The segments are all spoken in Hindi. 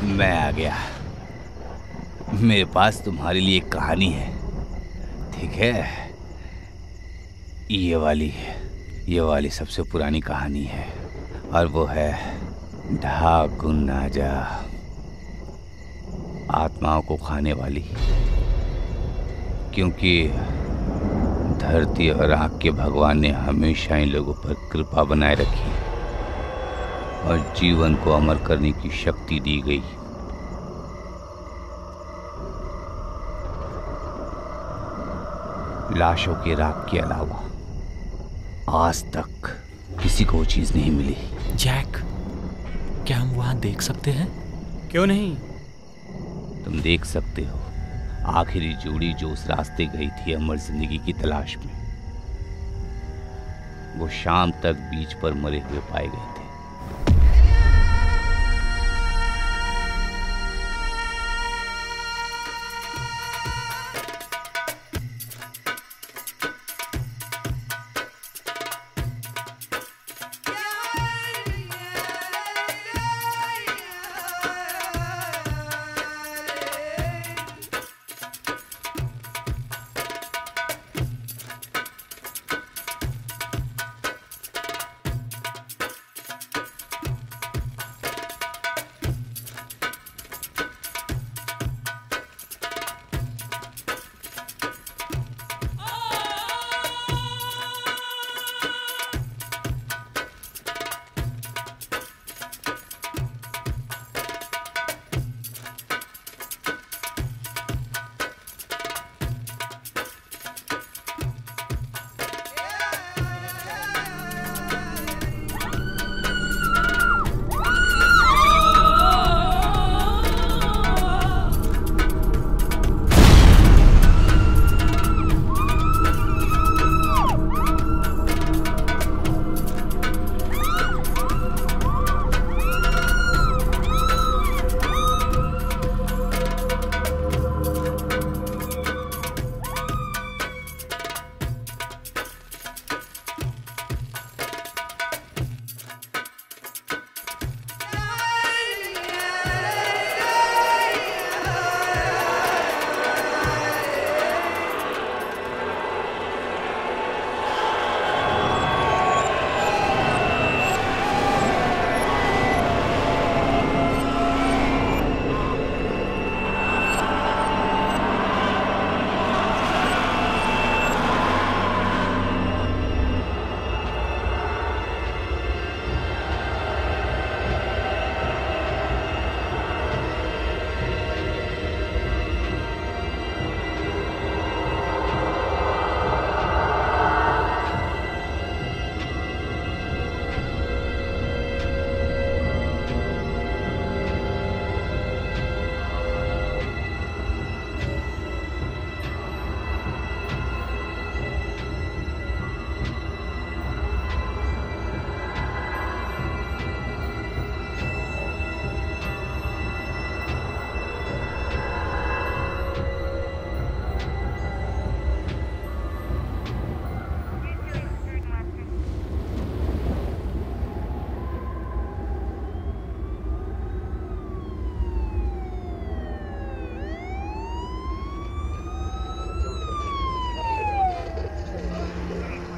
मैं आ गया। मेरे पास तुम्हारे लिए एक कहानी है, ठीक है? ये वाली सबसे पुरानी कहानी है, और वो है ढाकुन नाजा, आत्माओं को खाने वाली। क्योंकि धरती और आग के भगवान ने हमेशा इन लोगों पर कृपा बनाए रखी और जीवन को अमर करने की शक्ति दी गई। लाशों के राख के अलावा आज तक किसी को वो चीज नहीं मिली। जैक, क्या हम वहां देख सकते हैं? क्यों नहीं? तुम देख सकते हो, आखिरी जोड़ी जो उस रास्ते गई थी अमर जिंदगी की तलाश में, वो शाम तक बीच पर मरे हुए पाए गए थे।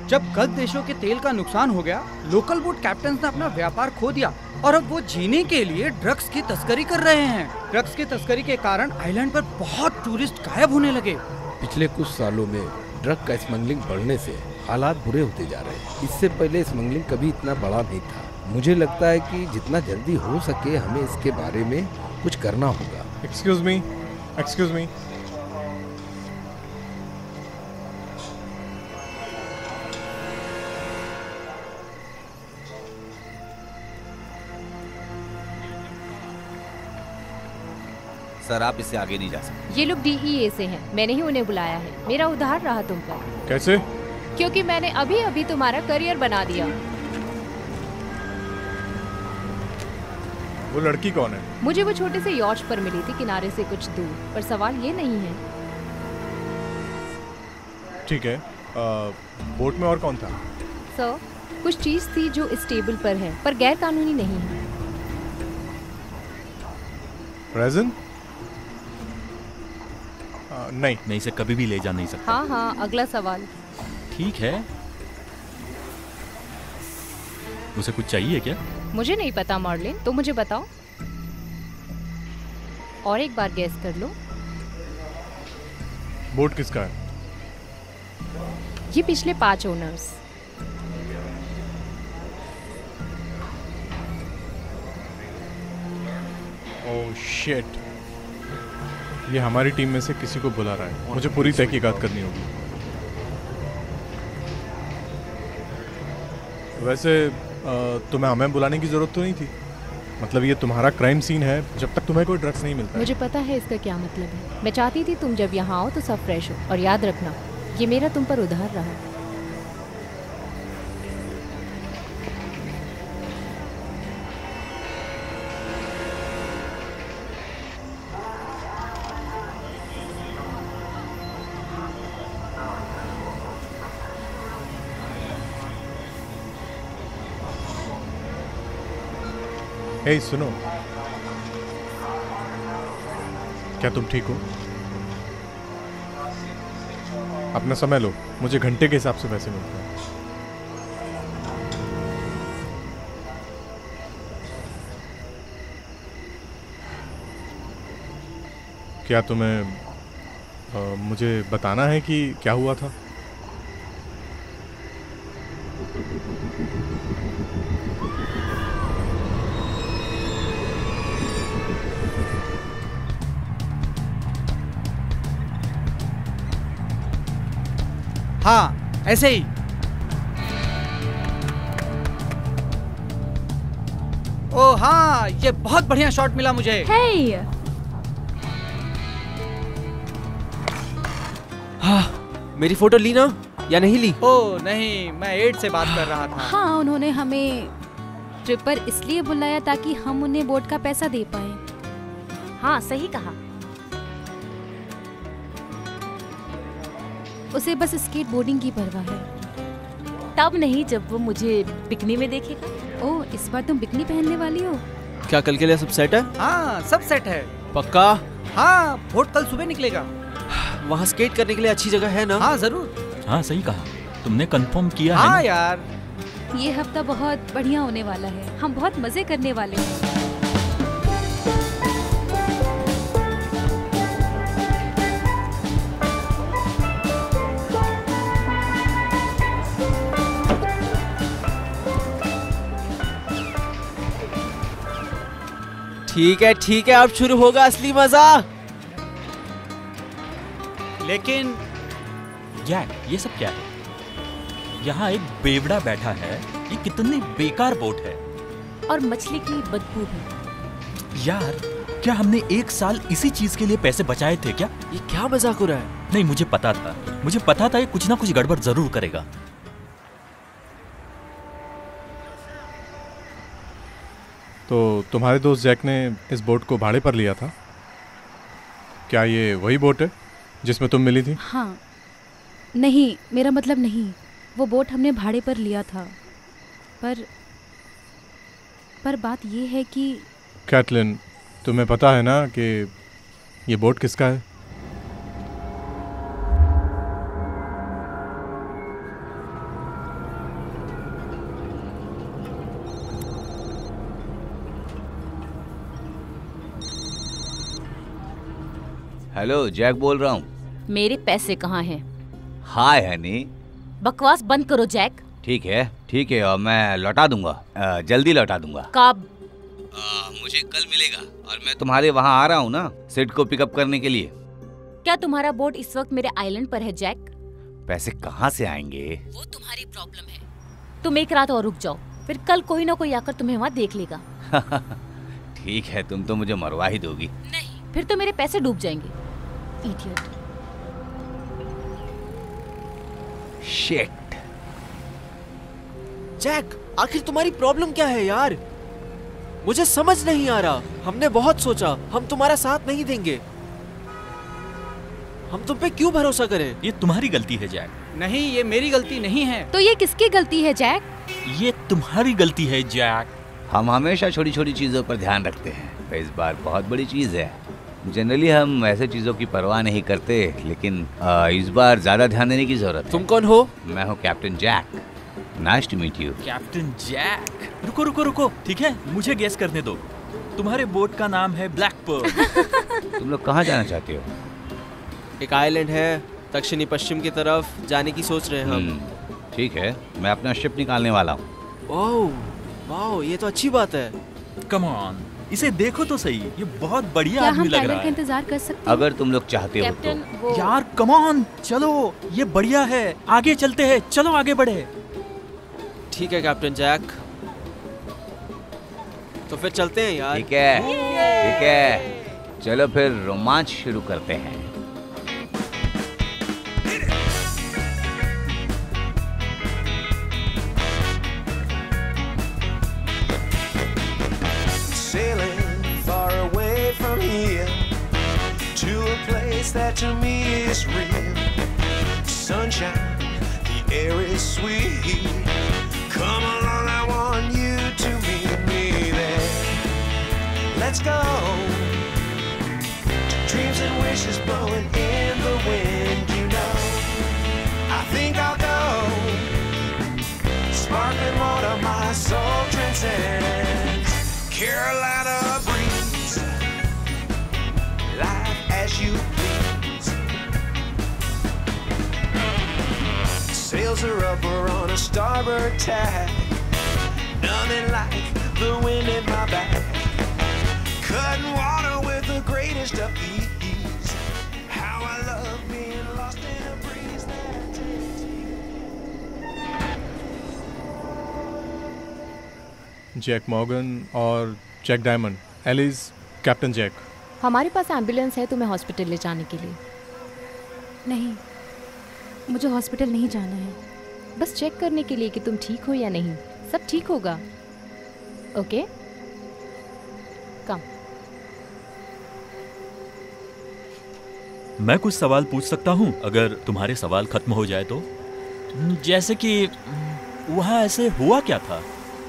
जब गल्फ देशों के तेल का नुकसान हो गया, लोकल बोट कैप्टन ने अपना व्यापार खो दिया और अब वो जीने के लिए ड्रग्स की तस्करी कर रहे हैं। ड्रग्स की तस्करी के कारण आइलैंड पर बहुत टूरिस्ट गायब होने लगे। पिछले कुछ सालों में ड्रग का स्मगलिंग बढ़ने से हालात बुरे होते जा रहे हैं। इससे पहले स्मगलिंग कभी इतना बड़ा नहीं था। मुझे लगता है कि जितना जल्दी हो सके हमें इसके बारे में कुछ करना होगा। Excuse me. सर, आप इससे आगे नहीं जा सकते। ये लोग DEA से हैं। मैंने ही उन्हें बुलाया है। मेरा उधार रहा तुम पर। कैसे? क्योंकि मैंने अभी अभी तुम्हारा करियर बना दिया। वो लड़की कौन है? मुझे वो छोटे से यॉच पर मिली थी, किनारे से कुछ दूर। पर सवाल ये नहीं है। ठीक है, बोट में और कौन था? सर, कुछ चीज थी जो इस टेबल पर है, पर गैर कानूनी नहीं है। प्रेजेंट? नहीं। मैं इसे कभी भी ले जा नहीं सकता। हाँ हाँ, अगला सवाल। ठीक है। उसे कुछ चाहिए क्या? मुझे नहीं पता मार्लिन, तो मुझे बताओ। और एक बार गेस कर लो। बोट किसका है? ये पिछले 5 ओनर्स। ओह शिट, ये हमारी टीम में से किसी को बुला रहा है। मुझे पूरी तहकीकात करनी होगी। वैसे तुम्हें हमें बुलाने की जरूरत तो नहीं थी। मतलब ये तुम्हारा क्राइम सीन है, जब तक तुम्हें कोई ड्रग्स नहीं मिलता। मुझे पता है इसका क्या मतलब है। मैं चाहती थी तुम जब यहाँ आओ तो सब फ्रेश हो। और याद रखना, ये मेरा तुम पर उधार रहा। हे सुनो, क्या तुम ठीक हो? अपना समय लो, मुझे घंटे के हिसाब से पैसे मिलते हैं। क्या तुम्हें मुझे बताना है कि क्या हुआ था? हाँ, ऐसे ही। ओ हाँ, ये बहुत बढ़िया शॉट मिला मुझे। हे! हाँ, मेरी फोटो ली ना या नहीं ली? ओ नहीं, मैं एड से बात कर रहा था। हाँ, उन्होंने हमें ट्रिप पर इसलिए बुलाया ताकि हम उन्हें बोट का पैसा दे पाए। हाँ, सही कहा। उसे बस स्केट बोर्डिंग की परवाह है। तब नहीं जब वो मुझे बिकनी में देखेगा। ओह, इस बार तुम बिकनी पहनने वाली हो? क्या कल के लिए सब सेट है? हाँ, सब सेट है। पक्का? हाँ, बोट कल सुबह निकलेगा। वहाँ स्केट करने के लिए अच्छी जगह है ना? हाँ जरूर। हाँ सही कहा, तुमने कंफर्म किया है हाँ ना? यार, ये हफ्ता बहुत बढ़िया होने वाला है। हम बहुत मजे करने वाले हैं। ठीक है, अब शुरू होगा असली मजा। लेकिन जैक, ये सब क्या है? यहाँ एक बेवड़ा बैठा है। ये कितनी बेकार बोट है। और मछली की बदबू भी। यार, क्या हमने 1 साल इसी चीज के लिए पैसे बचाए थे क्या? ये क्या मजाक हो रहा है? नहीं, मुझे पता था ये कुछ ना कुछ गड़बड़ जरूर करेगा। तो तुम्हारे दोस्त जैक ने इस बोट को भाड़े पर लिया था? क्या ये वही बोट है जिसमें तुम मिली थी? हाँ, नहीं, मेरा मतलब नहीं। वो बोट हमने भाड़े पर लिया था। पर बात ये है कि कैटलिन, तुम्हें पता है ना कि ये बोट किसका है? हेलो, जैक बोल रहा हूँ। मेरे पैसे कहाँ हैं? हाय हनी। बकवास बंद करो जैक। ठीक है, और मैं लौटा दूंगा, जल्दी लौटा दूंगा। कब? मुझे कल मिलेगा और मैं तुम्हारे वहाँ आ रहा हूँ ना, सिड को पिकअप करने के लिए। क्या तुम्हारा बोट इस वक्त मेरे आइलैंड पर है जैक? पैसे कहाँ से आएंगे? वो तुम्हारी प्रॉब्लम है। तुम एक रात और रुक जाओ, फिर कल कोई ना कोई आकर तुम्हें वहाँ देख लेगा। ठीक है, तुम तो मुझे मरवा ही दोगी। नहीं, फिर तो मेरे पैसे डूब जाएंगे। इडियट। शिट। जैक, आखिर तुम्हारी प्रॉब्लम क्या है यार? मुझे समझ नहीं आ रहा। हमने बहुत सोचा, हम तुम्हारा साथ नहीं देंगे। हम तुम पे क्यों भरोसा करें? ये तुम्हारी गलती है जैक। नहीं, ये मेरी गलती नहीं है। तो ये किसकी गलती है जैक? ये तुम्हारी गलती है जैक। हम हमेशा छोटी छोटी चीजों पर ध्यान रखते हैं। इस बार बहुत बड़ी चीज़ है। जनरली हम ऐसे चीज़ों की परवाह नहीं करते, लेकिन इस बार ज़्यादा ध्यान देने की ज़रूरत है। तुम कौन हो? मैं हूँ captain Jack. Nice to meet you. Captain Jack? रुको रुको रुको, ठीक है, मुझे गेस करने दो। तुम्हारे बोट का नाम है ब्लैक पर्ल। तुम लोग कहाँ जाना चाहते हो? एक आइलैंड है दक्षिणी पश्चिम की तरफ, जाने की सोच रहे हैं हम। ठीक है, मैं अपना शिप निकालने वाला हूँ। ओह वाह, ये तो अच्छी बात है। कम ऑन, इसे देखो तो सही, ये बहुत बढ़िया क्या आदमी हम लग रहा पायलट का है। इंतजार कर सकते हैं? अगर तुम लोग चाहते हो कैप्टन तो। वो यार कम ऑन, चलो, ये बढ़िया है, आगे चलते हैं, चलो आगे बढ़े। ठीक है कैप्टन जैक, तो फिर चलते हैं यार। ठीक है, ठीक है, चलो फिर रोमांच शुरू करते हैं। Sailing far away from here to a place that to me is real. Sunshine, the air is sweet. Come along, I want you to meet me there. Let's go. Dreams and wishes blowing in the wind, you know. I think I'll go. Sparkling water, my soul transcends. Carolina breeze, life as you please. Sails are up, we're on a starboard tack. Nothing like the wind in my back. Cutting water with the greatest of ease. How I love being lost in a breeze that takes Jack Morgan और Jack Diamond, Alice, captain Jack. हमारे पास एम्बुलेंस है तुम्हें हॉस्पिटल ले जाने के लिए। नहीं, मुझे हॉस्पिटल नहीं जाना है। बस चेक करने के लिए कि तुम ठीक हो या नहीं। सब ठीक होगा। ओके, कम। मैं कुछ सवाल पूछ सकता हूँ अगर तुम्हारे सवाल खत्म हो जाए तो? जैसे कि वहाँ ऐसे हुआ क्या था?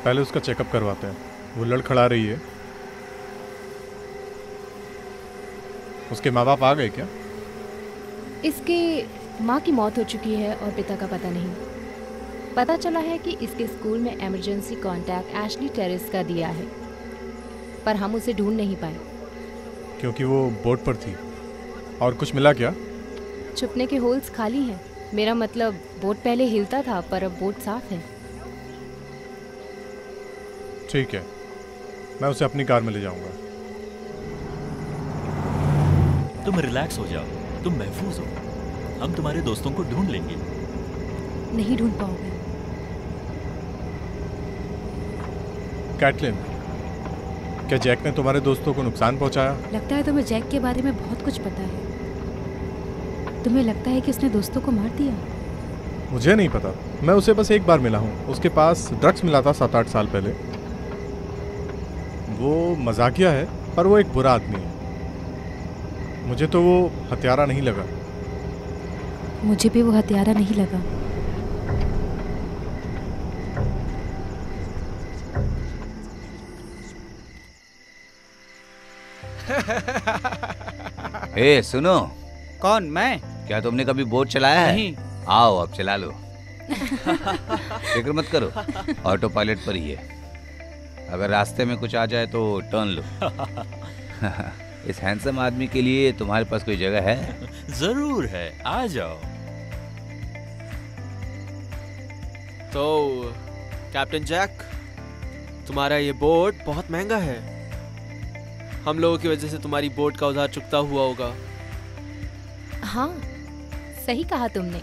पहले उसका चेकअप करवाते हैं। वो लड़खड़ा रही है। उसके माँ बाप आ गए क्या? इसके माँ की मौत हो चुकी है और पिता का पता नहीं। पता चला है कि इसके स्कूल में इमरजेंसी कांटेक्ट एशली टेरेस का दिया है, पर हम उसे ढूंढ नहीं पाए क्योंकि वो बोट पर थी। और कुछ मिला क्या? छुपने के होल्स खाली हैं। मेरा मतलब बोट पहले हिलता था, पर अब बोट साफ है। ठीक है, मैं उसे अपनी कार में ले जाऊंगा। तुम रिलैक्स हो जाओ, तुम महफूज हो। हम तुम्हारे दोस्तों को ढूंढ लेंगे। नहीं ढूंढ पाओगे। कैटलिन, क्या जैक ने तुम्हारे दोस्तों को नुकसान पहुंचाया? लगता है तुम्हें जैक के बारे में बहुत कुछ पता है। तुम्हें लगता है कि उसने दोस्तों को मार दिया? मुझे नहीं पता, मैं उसे बस एक बार मिला हूँ। उसके पास ड्रग्स मिला था 7-8 साल पहले। वो मजाकिया है, पर वो एक बुरा आदमी है। मुझे तो वो हत्यारा नहीं लगा। मुझे भी वो हत्यारा नहीं लगा। ए सुनो। कौन? मैं? क्या तुमने कभी बोट चलाया है? नहीं। आओ अब चला लो। फिक्र मत करो, ऑटो पायलट पर ही है। अगर रास्ते में कुछ आ जाए तो टर्न लो। इस हैंडसम आदमी के लिए तुम्हारे पास कोई जगह है? जरूर है, आ जाओ। तो कैप्टन जैक, तुम्हारा ये बोट बहुत महंगा है। हम लोगों की वजह से तुम्हारी बोट का उधार चुकता हुआ होगा। हाँ, सही कहा तुमने।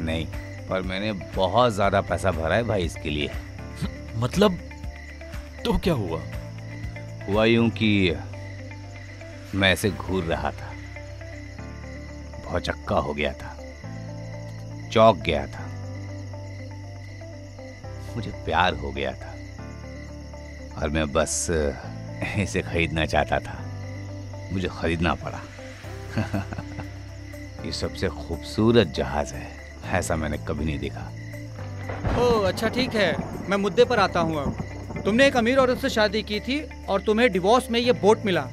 नहीं, पर मैंने बहुत ज्यादा पैसा भरा है भाई इसके लिए। मतलब? तो क्या हुआ? हुआ यूं कि मैं ऐसे घूर रहा था, भौचक्का हो गया था, चौंक गया था। मुझे प्यार हो गया था और मैं बस इसे खरीदना चाहता था। मुझे खरीदना पड़ा। ये सबसे खूबसूरत जहाज है, ऐसा मैंने कभी नहीं देखा। ओह अच्छा, ठीक है, मैं मुद्दे पर आता हूँ अब। तुमने एक अमीर औरत से शादी की थी और तुम्हें डिवोर्स में ये बोट मिला।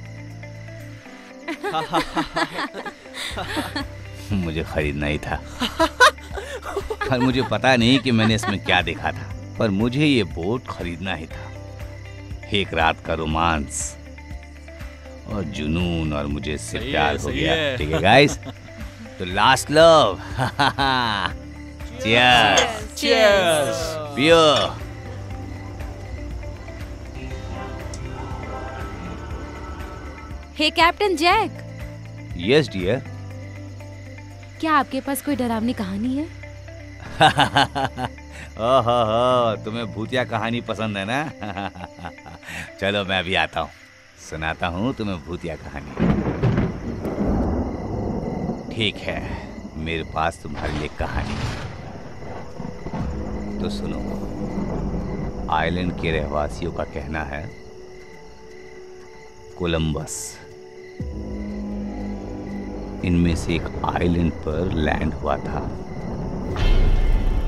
मुझे खरीदना ही था और मुझे पता नहीं कि मैंने इसमें क्या देखा था, पर मुझे ये बोट खरीदना ही था। एक रात का रोमांस और जुनून और मुझे इससे प्यार हो गया। ठीक है गाइस, तो लास्ट लव। Cheers cheers. पियो। हे कैप्टन जैक, यस डियर। क्या आपके पास कोई डरावनी कहानी है? ओहो, तुम्हें भूतिया कहानी पसंद है ना? चलो मैं भी आता हूँ, सुनाता हूँ तुम्हें भूतिया कहानी। ठीक है, मेरे पास तुम्हारे लिए कहानी है, तो सुनो। आइलैंड के रहवासियों का कहना है कोलंबस इनमें से एक आइलैंड पर लैंड हुआ था।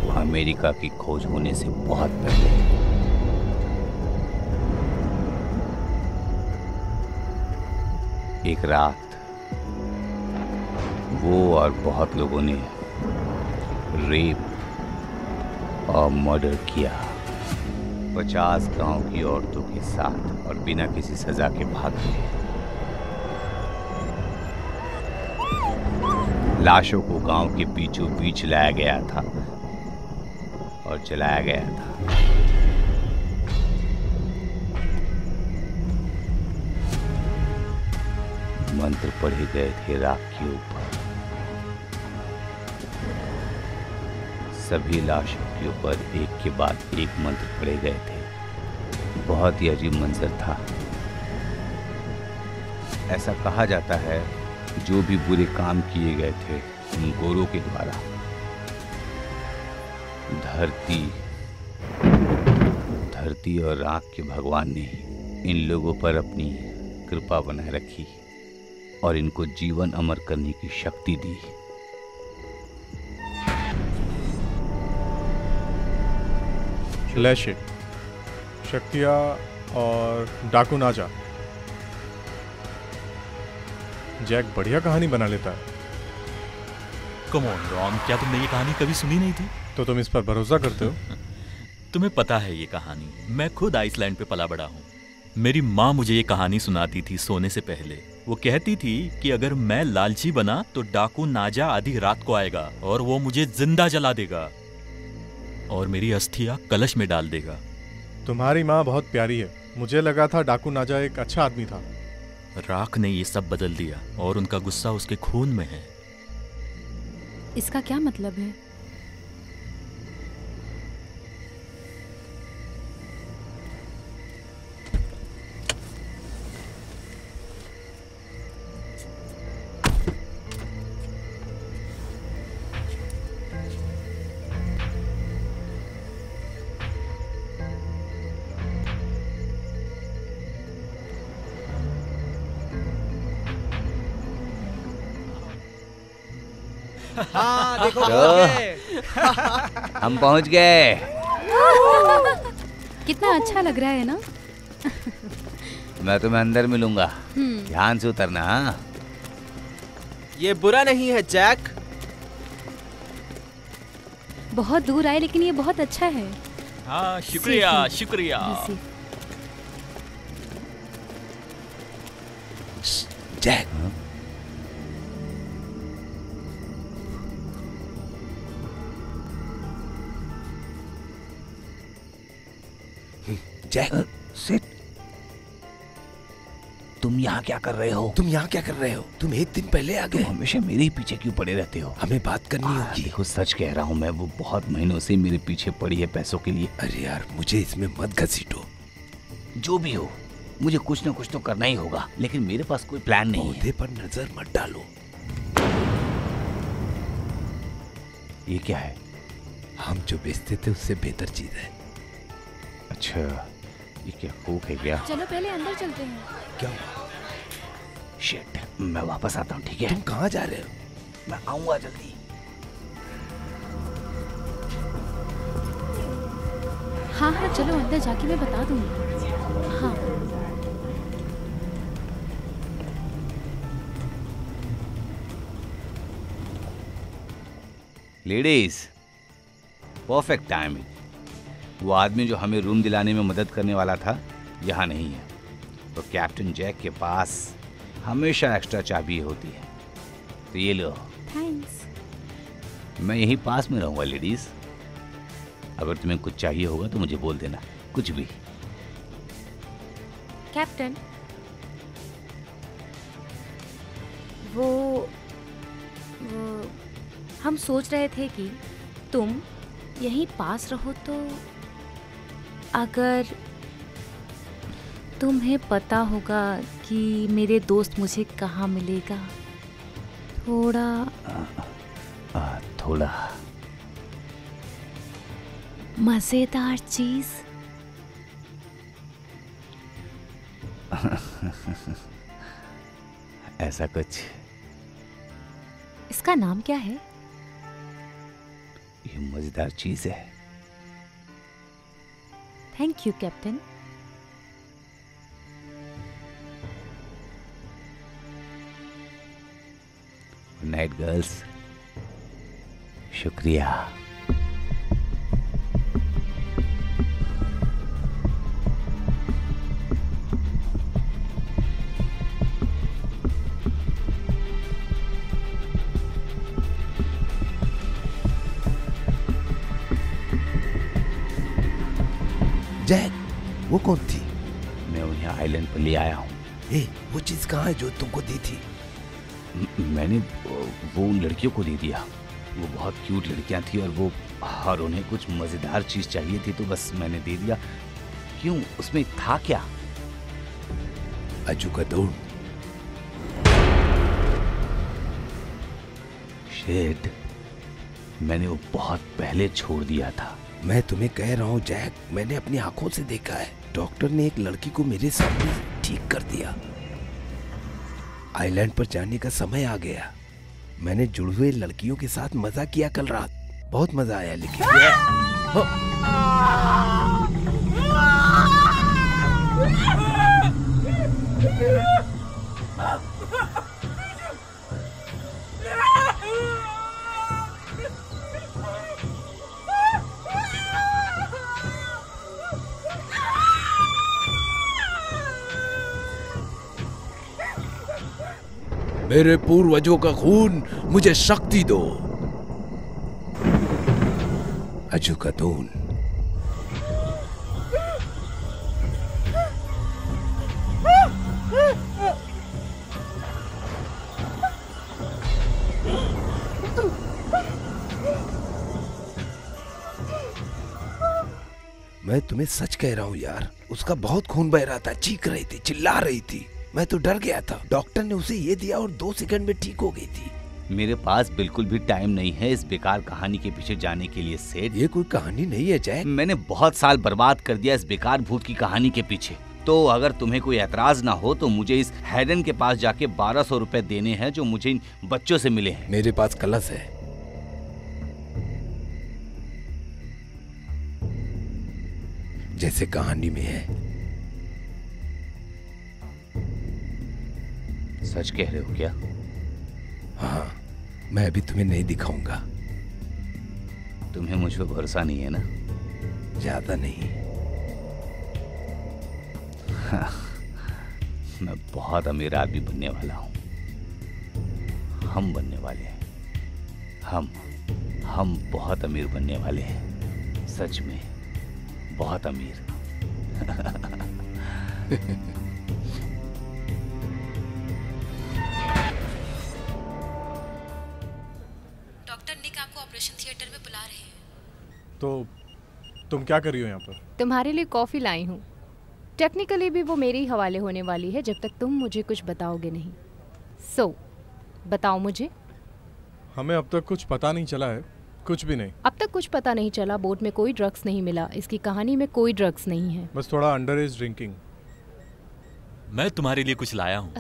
वो अमेरिका की खोज होने से बहुत पहले। एक रात वो और बहुत लोगों ने रेप और मर्डर किया। 50 गांव की औरतों के साथ और बिना किसी सजा के भाग गए। लाशों को गांव के बीचों बीच लाया गया था और जलाया गया था। मंत्र पढ़े गए थे राख के ऊपर। सभी लाशों के ऊपर एक के बाद एक मंत्र पढ़े गए थे। बहुत ही अजीब मंजर था। ऐसा कहा जाता है जो भी बुरे काम किए गए थे उन गोरों के द्वारा धरती और राख के भगवान ने इन लोगों पर अपनी कृपा बनाए रखी और इनको जीवन अमर करने की शक्ति दी। फ्लैश इट, शक्तिया और डाकू नाजा। जैक बढ़िया कहानी बना लेता है। कम ऑन रॉन, क्या तुमने ये कहानी कभी सुनी नहीं थी? तो तुम इस पर भरोसा करते हो? तुम्हें पता है ये कहानी, मैं खुद आइसलैंड पे पला बड़ा हूँ। मेरी माँ मुझे ये कहानी सुनाती थी सोने से पहले। वो कहती थी कि अगर मैं लालची बना तो डाकू नाजा आधी रात को आएगा और वो मुझे जिंदा जला देगा और मेरी अस्थियां कलश में डाल देगा। तुम्हारी माँ बहुत प्यारी है। मुझे लगा था डाकू नाजा एक अच्छा आदमी था। राख ने ये सब बदल दिया और उनका गुस्सा उसके खून में है। इसका क्या मतलब है? हाँ देखो हम पहुंच गए। कितना अच्छा लग रहा है ना? मैं तुम्हें अंदर मिलूंगा, ध्यान से उतरना। हाँ? ये बुरा नहीं है जैक। बहुत दूर आए लेकिन ये बहुत अच्छा है। हाँ शुक्रिया शुक्रिया। Jack, Jack, sit. तुम यहाँ क्या कर रहे हो? तुम यहाँ क्या कर रहे हो? तुम एक दिन पहले आ गए। तुम हमेशा मेरे ही पीछे क्यों पड़े रहते हो? हमें बात करनी होगी। देखो सच कह रहा हूँ मैं, वो बहुत महीनों से मेरे पीछे पड़ी है पैसों के लिए। अरे यार, मुझे इसमें मत घसीटो। जो भी हो, मुझे कुछ ना कुछ तो करना ही होगा, लेकिन मेरे पास कोई प्लान नहीं है। पौधे पर नजर मत डालो। ये क्या है? हम जो बेचते थे उससे बेहतर चीज है। अच्छा, ये क्या कोक है क्या? चलो पहले अंदर चलते हैं। क्या? शिट, मैं वापस आता हूँ। ठीक है? तुम कहाँ जा रहे हो? मैं आऊंगा जल्दी। हाँ हाँ चलो अंदर जाके मैं बता दूंगी। हाँ लेडीज, परफेक्ट टाइमिंग। वो आदमी जो हमें रूम दिलाने में मदद करने वाला था यहाँ नहीं है। तो कैप्टन जैक के पास हमेशा एक्स्ट्रा चाबी होती है, तो ये लो। थैंक्स। मैं यहीं पास में रहूंगा लेडीज। अगर तुम्हें कुछ चाहिए होगा तो मुझे बोल देना, कुछ भी। कैप्टन, वो हम सोच रहे थे कि तुम यहीं पास रहो, तो अगर तुम्हें पता होगा कि मेरे दोस्त मुझे कहाँ मिलेगा, थोड़ा मजेदार चीज। ऐसा कुछ। इसका नाम क्या है? ये मजेदार चीज है। Thank you captain. Good night girls. शुक्रिया। जैक, वो कौन थी? मैं उन्हें आइलैंड पर ले आया हूँ। वो चीज कहाँ है जो तुमको दी थी? मैंने वो उन लड़कियों को दे दिया। वो बहुत क्यूट लड़कियां थी और उन्हें कुछ मजेदार चीज चाहिए थी, तो बस मैंने दे दिया। क्यों, उसमें था क्या? अजूकतून। शेड, मैंने वो बहुत पहले छोड़ दिया था। मैं तुम्हें कह रहा हूँ जैक, मैंने अपनी आंखों से देखा है। डॉक्टर ने एक लड़की को मेरे सामने ठीक कर दिया। आइलैंड पर जाने का समय आ गया। मैंने जुड़वे लड़कियों के साथ मजा किया कल रात, बहुत मजा आया। लेकिन मेरे पूर्वजों का खून, मुझे शक्ति दो। अजूकतून। मैं तुम्हें सच कह रहा हूँ यार, उसका बहुत खून बह रहा था, चीख रही थी, चिल्ला रही थी। मैं तो डर गया था। डॉक्टर ने उसे ये दिया और 2 सेकंड में ठीक हो गई थी। मेरे पास बिल्कुल भी टाइम नहीं है इस बेकार कहानी के पीछे जाने के लिए सेठ। ये कोई कहानी नहीं है जैक। मैंने बहुत साल बर्बाद कर दिया इस बेकार भूत की कहानी के पीछे। तो अगर तुम्हें कोई एतराज ना हो तो मुझे इस हैडन के पास जाके 1200 रुपए देने हैं जो मुझे इन बच्चों से मिले हैं। मेरे पास कलश है। जैसे कहानी में है। सच कह रहे हो क्या? हाँ, मैं अभी तुम्हें नहीं दिखाऊंगा। तुम्हें मुझ पर भरोसा नहीं है ना? ज्यादा नहीं। हाँ, मैं बहुत अमीर आदमी बनने वाला हूँ। हम बनने वाले हैं। हम बहुत अमीर बनने वाले हैं। सच में बहुत अमीर। डॉक्टर निक आपको ऑपरेशन थिएटर में बुला रहे हैं। तो तुम क्या कर रही हो यहाँ पर? तुम्हारे लिए कॉफ़ी लाई हूँ। टेक्निकली भी वो मेरे ही हवाले होने वाली है जब तक तुम मुझे कुछ बताओगे नहीं। सो बताओ मुझे। हमें अब तक कुछ पता नहीं चला है, कुछ भी नहीं। अब तक कुछ पता नहीं चला। बोट में कोई ड्रग्स नहीं मिला। इसकी कहानी में कोई ड्रग्स नहीं है। बस थोड़ा अंडर एज ड्रिंकिंग। मैं तुम्हारे लिए कुछ लाया हूँ।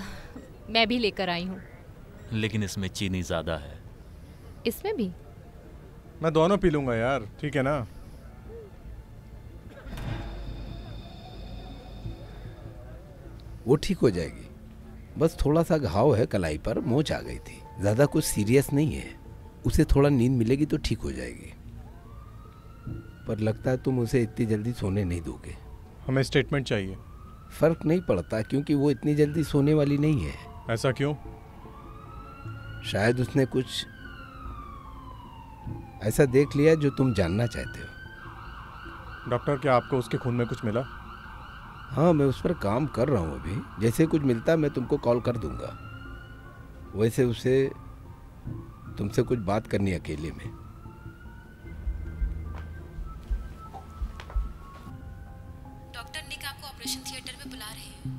मैं भी लेकर आई हूँ। लेकिन इसमें चीनी ज्यादा है। इसमें भी? मैं दोनों पी लूंगा यार, ठीक है ना? वो ठीक हो जाएगी। बस थोड़ा सा घाव है कलाई पर, मोच आ गई थी, ज़्यादा कुछ सीरियस नहीं है। उसे थोड़ा नींद मिलेगी तो ठीक हो जाएगी। पर लगता है तुम उसे इतनी जल्दी सोने नहीं दोगे। हमें स्टेटमेंट चाहिए। फर्क नहीं पड़ता क्योंकि वो इतनी जल्दी सोने वाली नहीं है। ऐसा क्यों? शायद उसने कुछ ऐसा देख लिया जो तुम जानना चाहते हो। डॉक्टर, क्या आपको उसके खून में कुछ मिला? हाँ, मैं उस पर काम कर रहा हूँ अभी। जैसे कुछ मिलता मैं तुमको कॉल कर दूंगा। वैसे उसे तुमसे कुछ बात करनी है अकेले में। डॉक्टर निक आपको ऑपरेशन थिएटर में बुला रहे हैं।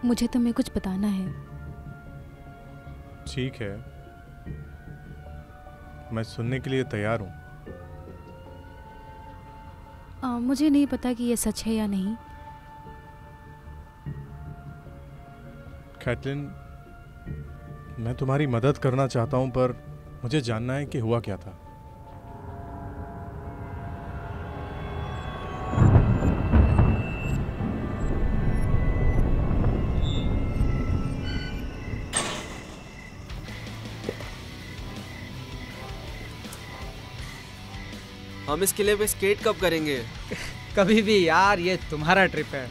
मुझे तुम्हें कुछ बताना है। ठीक है, मैं सुनने के लिए तैयार हूँ। मुझे नहीं पता कि ये सच है या नहीं। कैटलिन, मैं तुम्हारी मदद करना चाहता हूँ, पर मुझे जानना है कि हुआ क्या था। हम इस किले पे स्केट कब करेंगे? कभी भी यार, ये तुम्हारा ट्रिप है।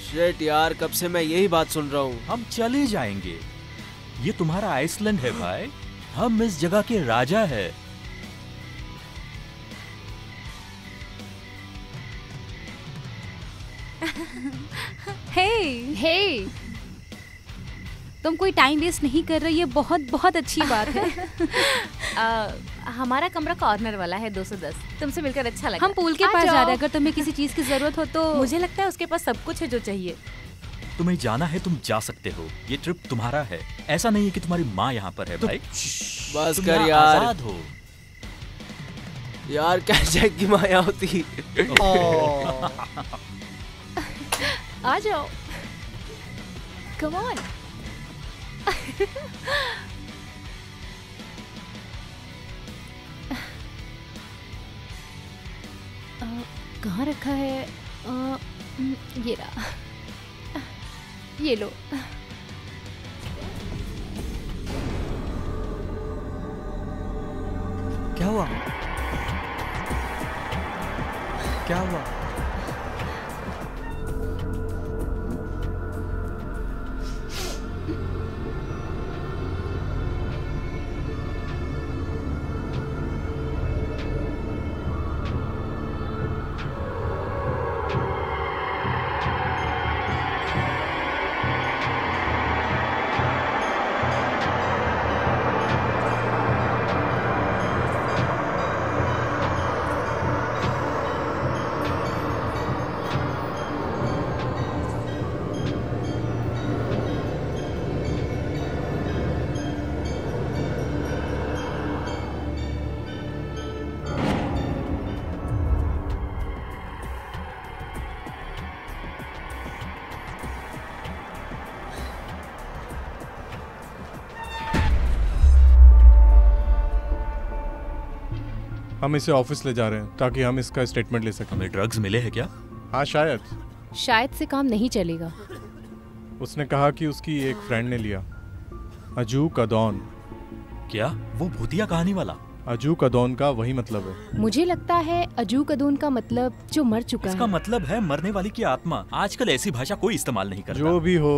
शिट यार, कब से मैं यही बात सुन रहा हूँ। हम चले जाएंगे। ये तुम्हारा आइसलैंड है भाई, हम इस जगह के राजा है। हे हे, तुम कोई टाइम वेस्ट नहीं कर रही, ये बहुत बहुत अच्छी बात है। हमारा कमरा कॉर्नर वाला है 210। तुमसे मिलकर अच्छा लगा। हम पूल के पास जा रहे हैं, अगर तुम्हें किसी चीज की जरूरत हो तो। मुझे लगता है उसके पास सब कुछ है जो चाहिए। तुम्हें जाना है, तुम जा सकते हो। ये ट्रिप तुम्हारा है। ऐसा नहीं है कि तुम्हारी माँ यहाँ पर है भाई। बस तुम कर यहाँ यार। आजाद हो। यार क्या जैक की माया होती। आ जाओ, कम ऑन। कहाँ रखा है? ये रहा, ये लो। क्या हुआ? क्या हुआ? हम इसे ऑफिस ले जा रहे हैं ताकि हम इसका स्टेटमेंट ले सकें। हमें ड्रग्स मिले हैं क्या? हाँ, शायद। शायद से काम नहीं चलेगा। उसने कहा कि उसकी एक फ्रेंड ने लिया। अजू कदौन। क्या वो भूतिया कहानी वाला? अजू कदौन का वही मतलब है। मुझे लगता है अजू कदून का मतलब जो मर चुका इसका है। मतलब है मरने वाली की आत्मा। आजकल ऐसी भाषा कोई इस्तेमाल नहीं करता। जो भी हो,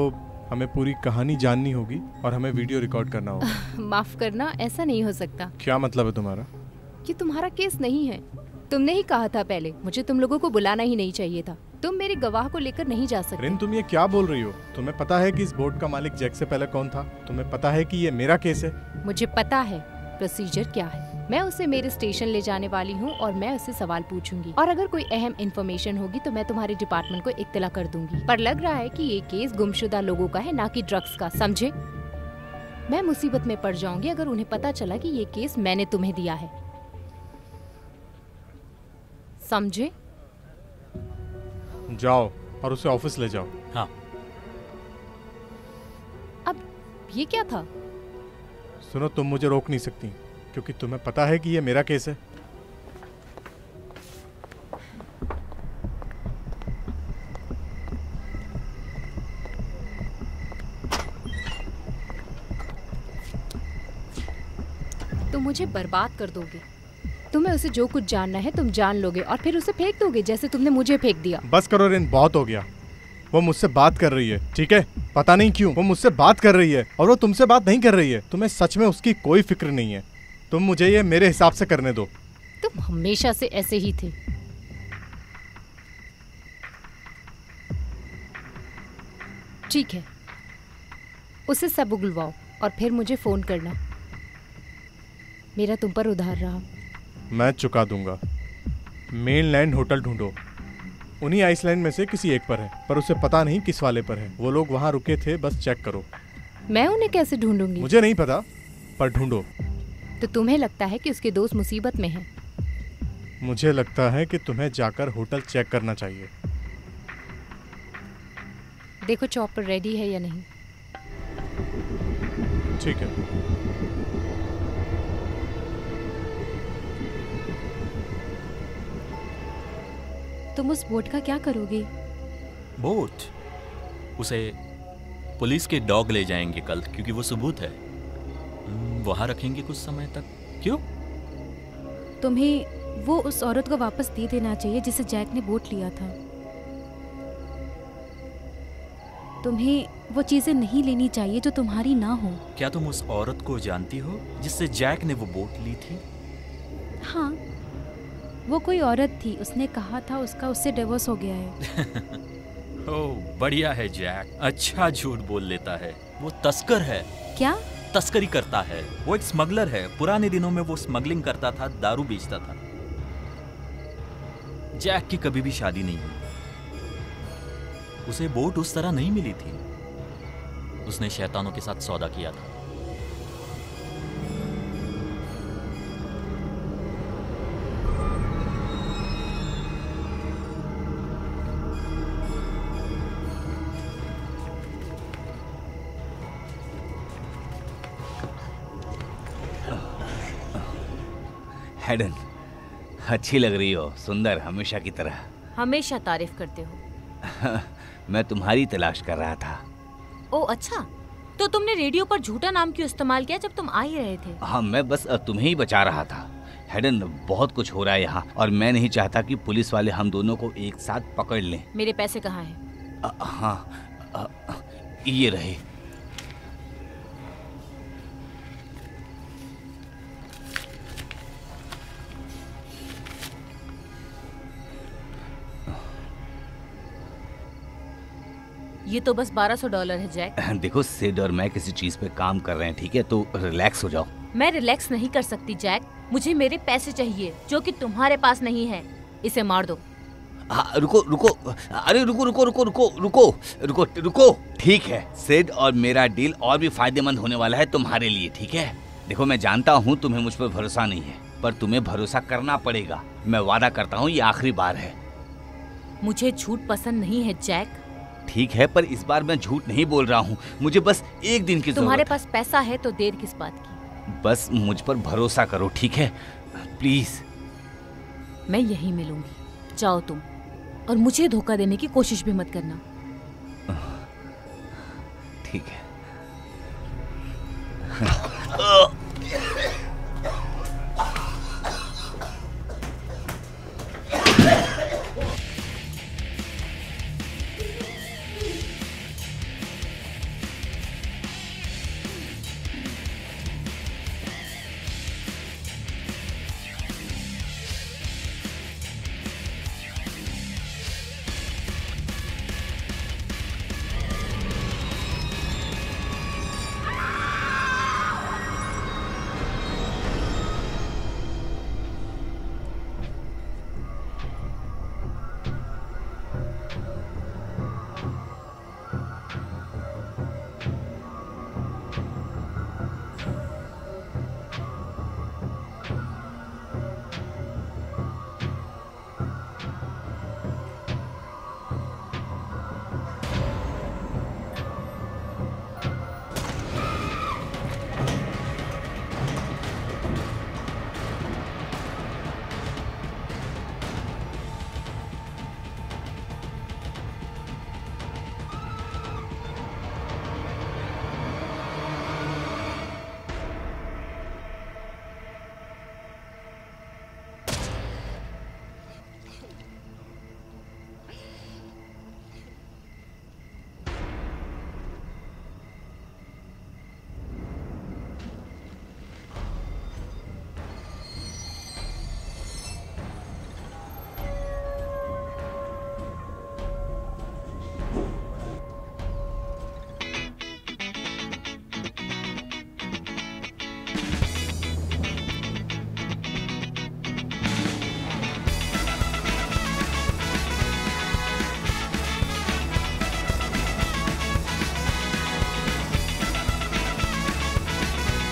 हमें पूरी कहानी जाननी होगी और हमें वीडियो रिकॉर्ड करना होगा। माफ करना, ऐसा नहीं हो सकता। क्या मतलब है तुम्हारा? ये तुम्हारा केस नहीं है। तुमने ही कहा था पहले, मुझे तुम लोगों को बुलाना ही नहीं चाहिए था। तुम मेरे गवाह को लेकर नहीं जा सकते। रिन, तुम ये क्या बोल रही हो? तुम्हें पता है कि इस बोर्ड का मालिक जैक से पहले कौन था? तुम्हें पता है कि ये मेरा केस है? मुझे पता है प्रोसीजर क्या है। मैं उसे मेरे स्टेशन ले जाने वाली हूँ और मैं उससे सवाल पूछूंगी, और अगर कोई अहम इन्फॉर्मेशन होगी तो मैं तुम्हारे डिपार्टमेंट को इत्तला कर दूंगी। पर लग रहा है कि ये केस गुमशुदा लोगों का है, ना कि ड्रग्स का, समझे? मैं मुसीबत में पड़ जाऊंगी अगर उन्हें पता चला कि ये केस मैंने तुम्हें दिया है। समझे? जाओ और उसे ऑफिस ले जाओ। हाँ। अब ये क्या था? सुनो, तुम मुझे रोक नहीं सकती क्योंकि तुम्हें पता है कि ये मेरा केस है। तुम मुझे बर्बाद कर दोगे। तुम्हें उसे जो कुछ जानना है तुम जान लोगे और फिर उसे फेंक दोगे जैसे तुमने मुझे फेंक दिया। बस करो रिन, बहुत हो गया। वो मुझसे बात कर रही है, ठीक है? पता नहीं क्यों वो मुझसे बात कर रही है और वो तुमसे बात नहीं कर रही है। तुम्हें सच में उसकी कोई फिक्र नहीं है। तुम मुझे ये मेरे हिसाब से करने दो। तुम हमेशा से ऐसे ही थे। ठीक है, उसे सब उगलवाओ और फिर मुझे फोन करना। मेरा तुम पर उधार रहा। मैं चुका दूंगा। मेनलैंड होटल ढूंढो, उन्हीं आइसलैंड में से किसी एक पर है, पर उसे पता नहीं किस वाले पर है। वो लोग वहाँ रुके थे, बस चेक करो। मैं उन्हें कैसे ढूंढूंगी? मुझे नहीं पता, पर ढूंढो। तो तुम्हें लगता है कि उसके दोस्त मुसीबत में हैं? मुझे लगता है कि तुम्हें जाकर होटल चेक करना चाहिए। देखो चॉपर रेडी है या नहीं। ठीक है। तुम उस बोट का क्या करोगे? बोट? उसे पुलिस के डॉग ले जाएंगे कल, क्योंकि वो सबूत है। वहां रखेंगे कुछ समय तक। क्यों? तुम्हें वो उस औरत को वापस दे देना चाहिए जिसे जैक ने बोट लिया था। तुम्हें वो चीजें नहीं लेनी चाहिए जो तुम्हारी ना हो। क्या तुम उस औरत को जानती हो जिससे जैक ने वो बोट ली थी? हाँ, वो कोई औरत थी। उसने कहा था उसका उससे डिवोर्स हो गया है। ओह बढ़िया है जैक, अच्छा झूठ बोल लेता है। वो तस्कर है। क्या? तस्करी करता है। वो एक स्मगलर है। पुराने दिनों में वो स्मगलिंग करता था, दारू बेचता था। जैक की कभी भी शादी नहीं हुई। उसे बोट उस तरह नहीं मिली थी। उसने शैतानों के साथ सौदा किया था। हेडन, अच्छी लग रही हो, सुंदर, हमेशा की तरह। हमेशा तारीफ करते हो। मैं तुम्हारी तलाश कर रहा था। ओ अच्छा, तो तुमने रेडियो पर झूठा नाम क्यों इस्तेमाल किया जब तुम आ ही रहे थे? हाँ, मैं बस तुम्हें ही बचा रहा था। हेडन, बहुत कुछ हो रहा है यहाँ और मैं नहीं चाहता कि पुलिस वाले हम दोनों को एक साथ पकड़ लें। मेरे पैसे कहाँ हैं? हाँ, ये रहे। ये तो बस $1200 है जैक। देखो, सिड और मैं किसी चीज पे काम कर रहे हैं, ठीक है? तो रिलैक्स हो जाओ। मैं रिलैक्स नहीं कर सकती जैक। मुझे मेरे पैसे चाहिए जो कि तुम्हारे पास नहीं है। इसे मार दो। रुको रुको, अरे रुको रुको रुको रुको रुको रुको रुको। ठीक है, सिड और मेरा डील और भी फायदेमंद होने वाला है तुम्हारे लिए, ठीक है? देखो, मैं जानता हूँ तुम्हें मुझ पर भरोसा नहीं है, पर तुम्हें भरोसा करना पड़ेगा। मैं वादा करता हूँ ये आखिरी बार है। मुझे झूठ पसंद नहीं है जैक। ठीक है, पर इस बार मैं झूठ नहीं बोल रहा हूँ। मुझे बस एक दिन की तुम्हारे जरूरत पास पैसा है तो देर किस बात की? बस मुझ पर भरोसा करो, ठीक है? प्लीज। मैं यहीं मिलूंगी, जाओ तुम, और मुझे धोखा देने की कोशिश भी मत करना। ठीक है।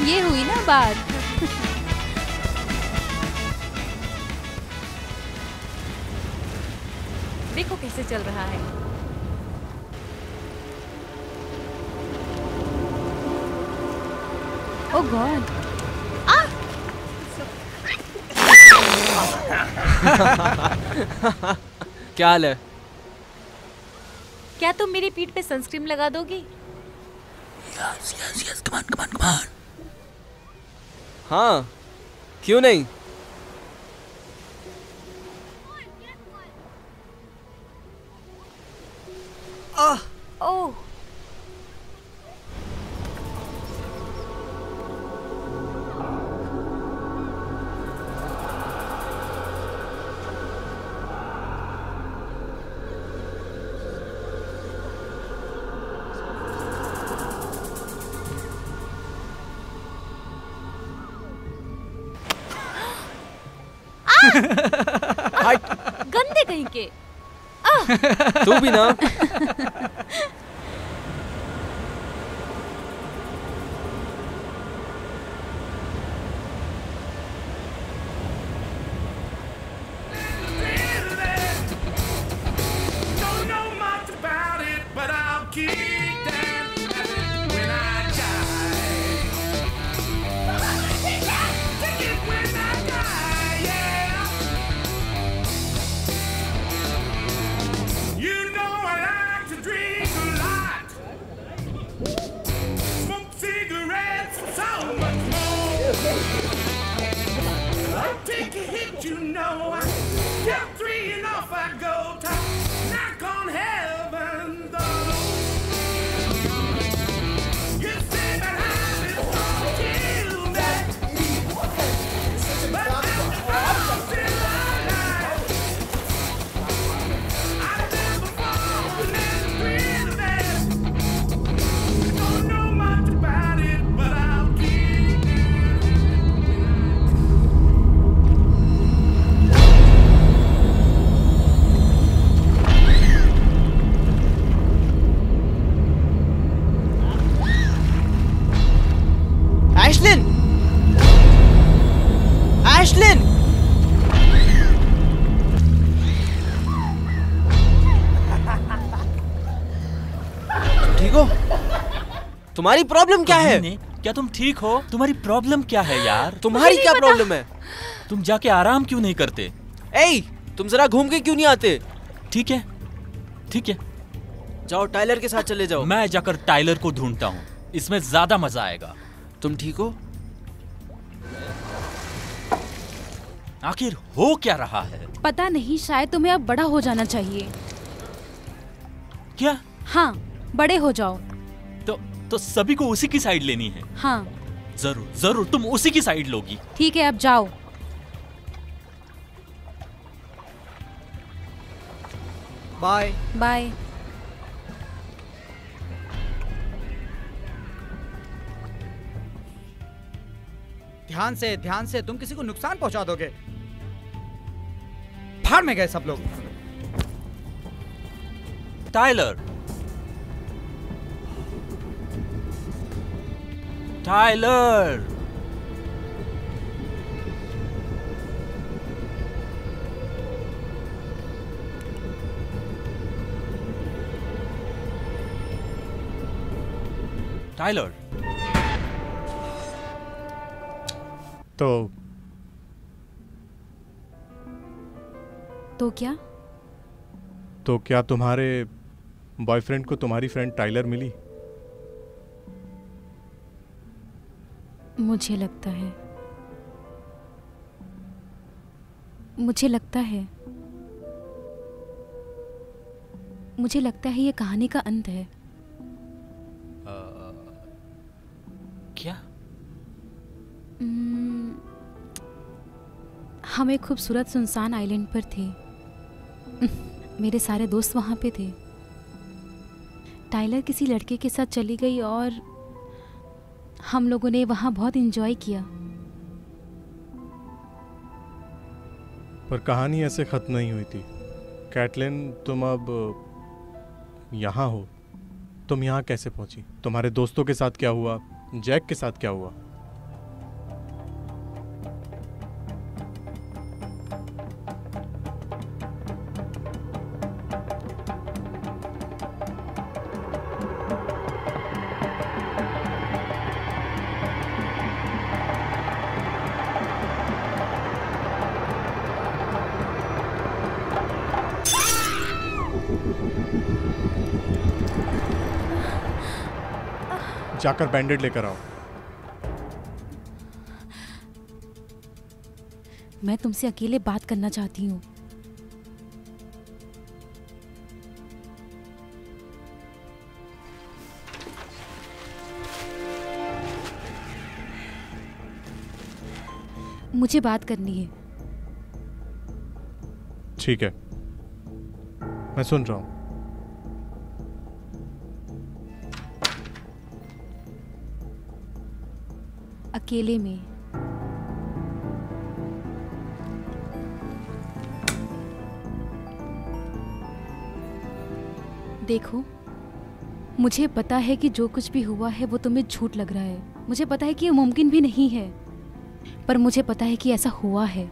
ये हुई ना बात। देखो कैसे चल रहा है। ओह गॉड। क्या हाल है? क्या तुम मेरी पीठ पे सनस्क्रीन लगा दोगी? Yes, come on. हाँ, क्यों नहीं? ओह, गंदे कहीं के। तू भी ना। Don't know much about it, but I'll keep dancing when I die. Take it when I die, yeah. You know I like to drink a lot, smoke cigarettes, so much more. I'll take a hit, you know. I count 3 and off I go. Knock on heaven's door. You say that I'm gonna kill me, but I'm still alive. I've never fallen in with it. Don't know much about it, but I'll keep Ashlin! Ashlin! ठीक हो? तुम्हारी प्रॉब्लम क्या है? क्या तुम ठीक हो? तुम्हारी प्रॉब्लम क्या है यार? तुम्हारी क्या प्रॉब्लम है? तुम जाके आराम क्यों नहीं करते? ए, तुम जरा घूम के क्यों नहीं आते? ठीक है, जाओ टाइलर के साथ चले जाओ। मैं जाकर टाइलर को ढूंढता हूँ, इसमें ज्यादा मजा आएगा। तुम ठीक हो? आखिर हो क्या रहा है? पता नहीं, शायद तुम्हें अब बड़ा हो जाना चाहिए। क्या? हाँ, बड़े हो जाओ। तो सभी को उसी की साइड लेनी है? हाँ। जरूर जरूर, तुम उसी की साइड लोगी। ठीक है, अब जाओ। Bye bye. ध्यान से तुम किसी को नुकसान पहुंचा दोगे। भाड़ में गए सब लोग। टाइलर! टाइलर! टाइलर! तो क्या? तो क्या तुम्हारे बॉयफ्रेंड को तुम्हारी फ्रेंड टाइलर मिली? मुझे लगता है ये कहानी का अंत है। क्या? हम एक खूबसूरत सुनसान आइलैंड पर थे। मेरे सारे दोस्त वहाँ पे थे। टाइलर किसी लड़के के साथ चली गई और हम लोगों ने वहाँ बहुत एंजॉय किया। पर कहानी ऐसे खत्म नहीं हुई थी। कैटलिन, तुम अब यहाँ हो। तुम यहाँ कैसे पहुंची? तुम्हारे दोस्तों के साथ क्या हुआ? जैक के साथ क्या हुआ? जाकर बैंडेड लेकर आओ। मैं तुमसे अकेले बात करना चाहती हूँ। मुझे बात करनी है। ठीक है, मैं सुन रहा हूं। अकेले में। देखो, मुझे पता है कि जो कुछ भी हुआ है वो तुम्हें झूठ लग रहा है। मुझे पता है कि ये मुमकिन भी नहीं है, पर मुझे पता है कि ऐसा हुआ है।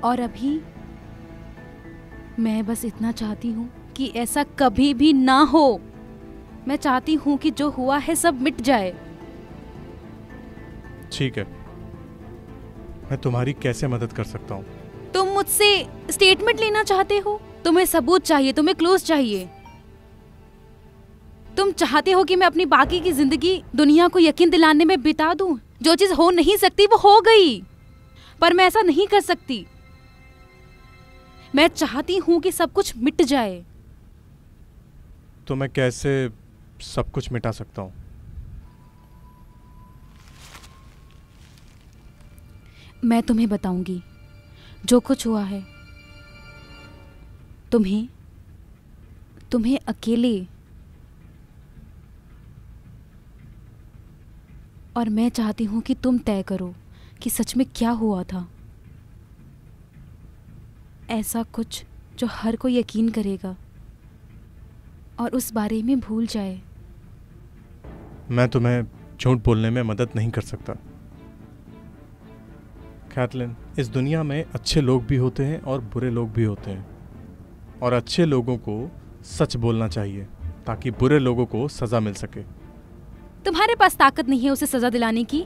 और अभी मैं बस इतना चाहती हूँ कि ऐसा कभी भी ना हो। मैं चाहती हूँ कि जो हुआ है सब मिट जाए। ठीक है, मैं तुम्हारी कैसे मदद कर सकता हूँ? तुम मुझसे स्टेटमेंट लेना चाहते हो? तुम्हें सबूत चाहिए, तुम्हें क्लूज चाहिए। तुम चाहते हो कि मैं अपनी बाकी की जिंदगी दुनिया को यकीन दिलाने में बिता दूं? जो चीज हो नहीं सकती वो हो गई, पर मैं ऐसा नहीं कर सकती। मैं चाहती हूं कि सब कुछ मिट जाए। तो मैं कैसे सब कुछ मिटा सकता हूँ? मैं तुम्हें बताऊंगी जो कुछ हुआ है। तुम्हें अकेले, और मैं चाहती हूं कि तुम तय करो कि सच में क्या हुआ था। ऐसा कुछ जो हर कोई यकीन करेगा और उस बारे में भूल जाए। मैं तुम्हें झूठ बोलने में मदद नहीं कर सकता कैथलीन। इस दुनिया में अच्छे लोग भी होते हैं और बुरे लोग भी होते हैं, और अच्छे लोगों को सच बोलना चाहिए ताकि बुरे लोगों को सजा मिल सके। तुम्हारे पास ताकत नहीं है उसे सजा दिलाने की।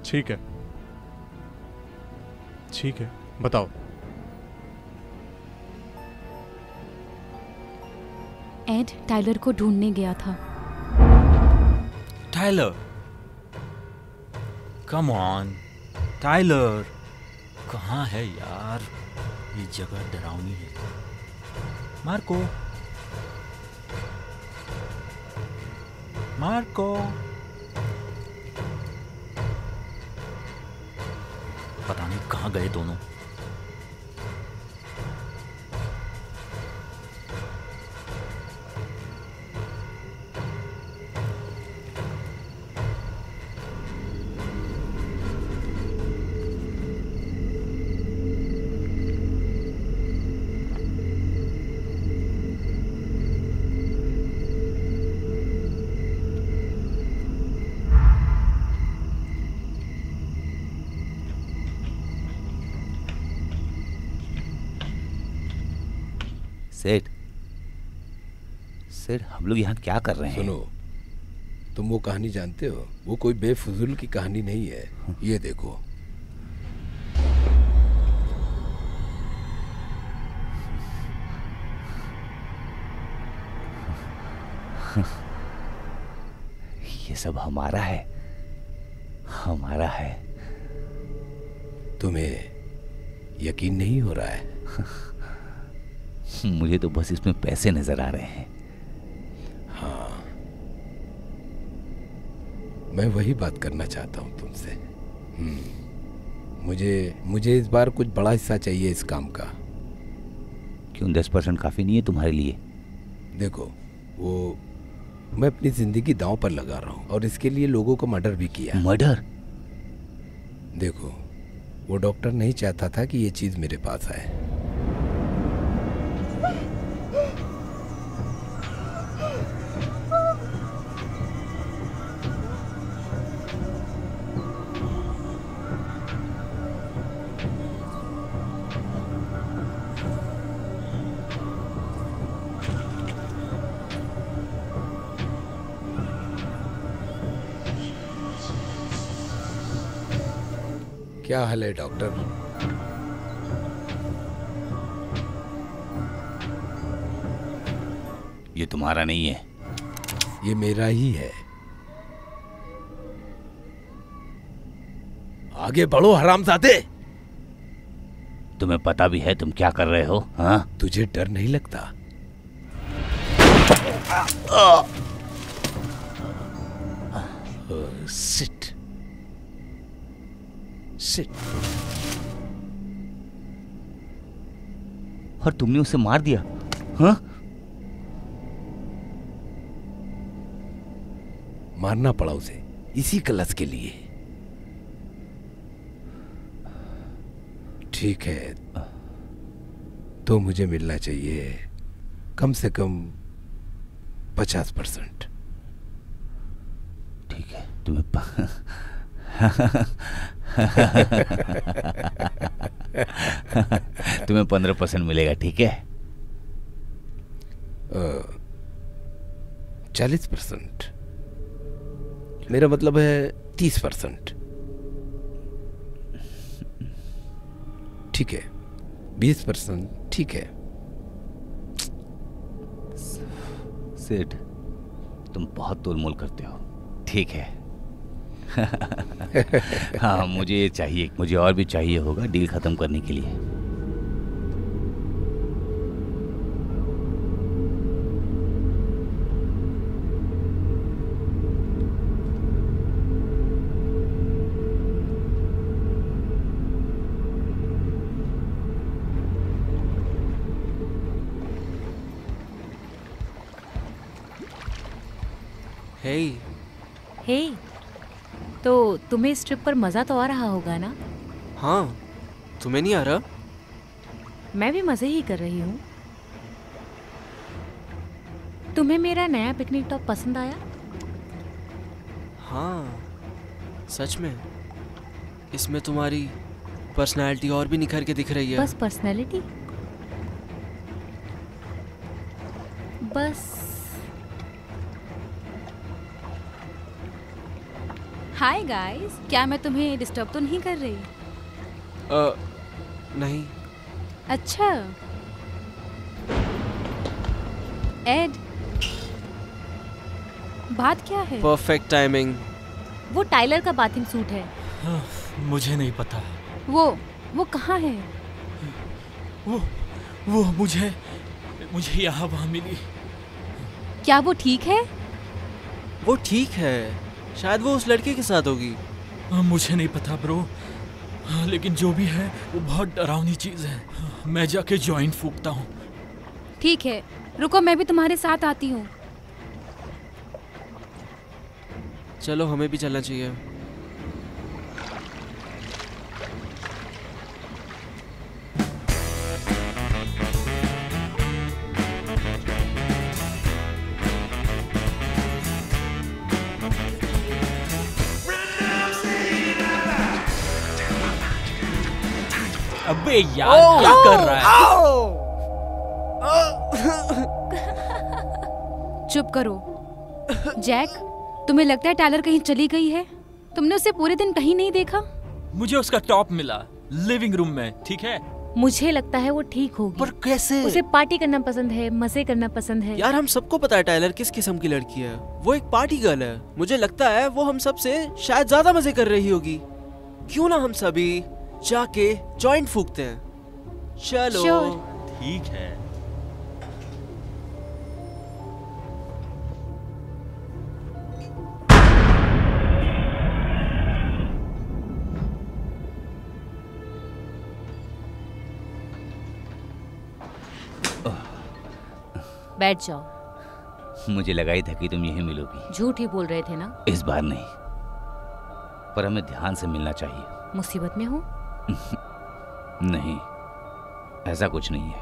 ठीक है, ठीक है, बताओ। एड टाइलर को ढूंढने गया था। टाइलर, कम ऑन टाइलर, कहाँ है यार? ये जगह डरावनी है। मार्को, मार्को, पता नहीं कहाँ गए दोनों। सेठ, सेठ, हम लोग यहाँ क्या कर रहे हैं? सुनो, तुम वो कहानी जानते हो? वो कोई बेफजूल की कहानी नहीं है। ये देखो। ये सब हमारा है, हमारा है। तुम्हें यकीन नहीं हो रहा है? मुझे तो बस इसमें पैसे नजर आ रहे हैं। हाँ, मैं वही बात करना चाहता हूँ तुमसे। मुझे इस बार कुछ बड़ा हिस्सा चाहिए इस काम का। क्यों 10% काफी नहीं है तुम्हारे लिए? देखो, वो मैं अपनी जिंदगी दांव पर लगा रहा हूँ और इसके लिए लोगों को मर्डर भी किया। मर्डर? देखो, वो डॉक्टर नहीं चाहता था कि ये चीज मेरे पास आए। क्या हाल है डॉक्टर? ये तुम्हारा नहीं है। ये मेरा ही है। आगे बढ़ो हरामजादे। तुम्हें पता भी है तुम क्या कर रहे हो? हाँ, तुझे डर नहीं लगता? Sit sit. और तुमने उसे मार दिया? हाँ? मारना पड़ा उसे इसी कलश के लिए। ठीक है, तो मुझे मिलना चाहिए कम से कम 50%। ठीक है, तुम्हें तुम्हें 15% मिलेगा। ठीक है, 40%। मेरा मतलब है 30%। ठीक है, 20%। ठीक है सेठ, तुम बहुत तोलमोल करते हो। ठीक है। हाँ, मुझे ये चाहिए, मुझे और भी चाहिए होगा डील खत्म करने के लिए। हे, तो तुम्हें इस ट्रिप पर मजा तो आ रहा होगा ना? हाँ, तुम्हें नहीं आ रहा? मैं भी मजे ही कर रही हूँ। तुम्हें मेरा नया पिकनिक टॉप पसंद आया? हाँ, सच में इसमें तुम्हारी पर्सनालिटी और भी निखर के दिख रही है। बस पर्सनालिटी? बस। हाय गाइस, क्या मैं तुम्हें डिस्टर्ब तो नहीं कर रही? नहीं। अच्छा एड, बात क्या है? Perfect timing. वो टाइलर का बाथिंग सूट है। मुझे नहीं पता। वो कहाँ है? वो मुझे यहाँ वहाँ मिली। क्या वो ठीक है? वो ठीक है, शायद वो उस लड़के के साथ होगी। मुझे नहीं पता ब्रो, लेकिन जो भी है वो बहुत डरावनी चीज है। मैं जाके जॉइंट फूकता हूँ। ठीक है, रुको, मैं भी तुम्हारे साथ आती हूँ। चलो, हमें भी चलना चाहिए। अबे यार, क्या कर रहा है? चुप करो। जैक, तुम्हें लगता है टाइलर कहीं चली गई है? तुमने उसे पूरे दिन कहीं नहीं देखा? मुझे उसका टॉप मिला लिविंग रूम में, ठीक है? मुझे लगता है वो ठीक होगी। पर कैसे? उसे पार्टी करना पसंद है, मजे करना पसंद है। यार, हम सबको पता है टाइलर किस किस्म की लड़की है। वो एक पार्टी गर्ल है। मुझे लगता है वो हम सब से शायद ज्यादा मजे कर रही होगी। क्यों ना हम सभी जाके जॉइंट फूकते हैं? चलो। ठीक है। बैठ जाओ। मुझे लगा ही था कि तुम यहीं मिलोगी। झूठ ही बोल रहे थे ना? इस बार नहीं, पर हमें ध्यान से मिलना चाहिए। मुसीबत में हो? नहीं, ऐसा कुछ नहीं है।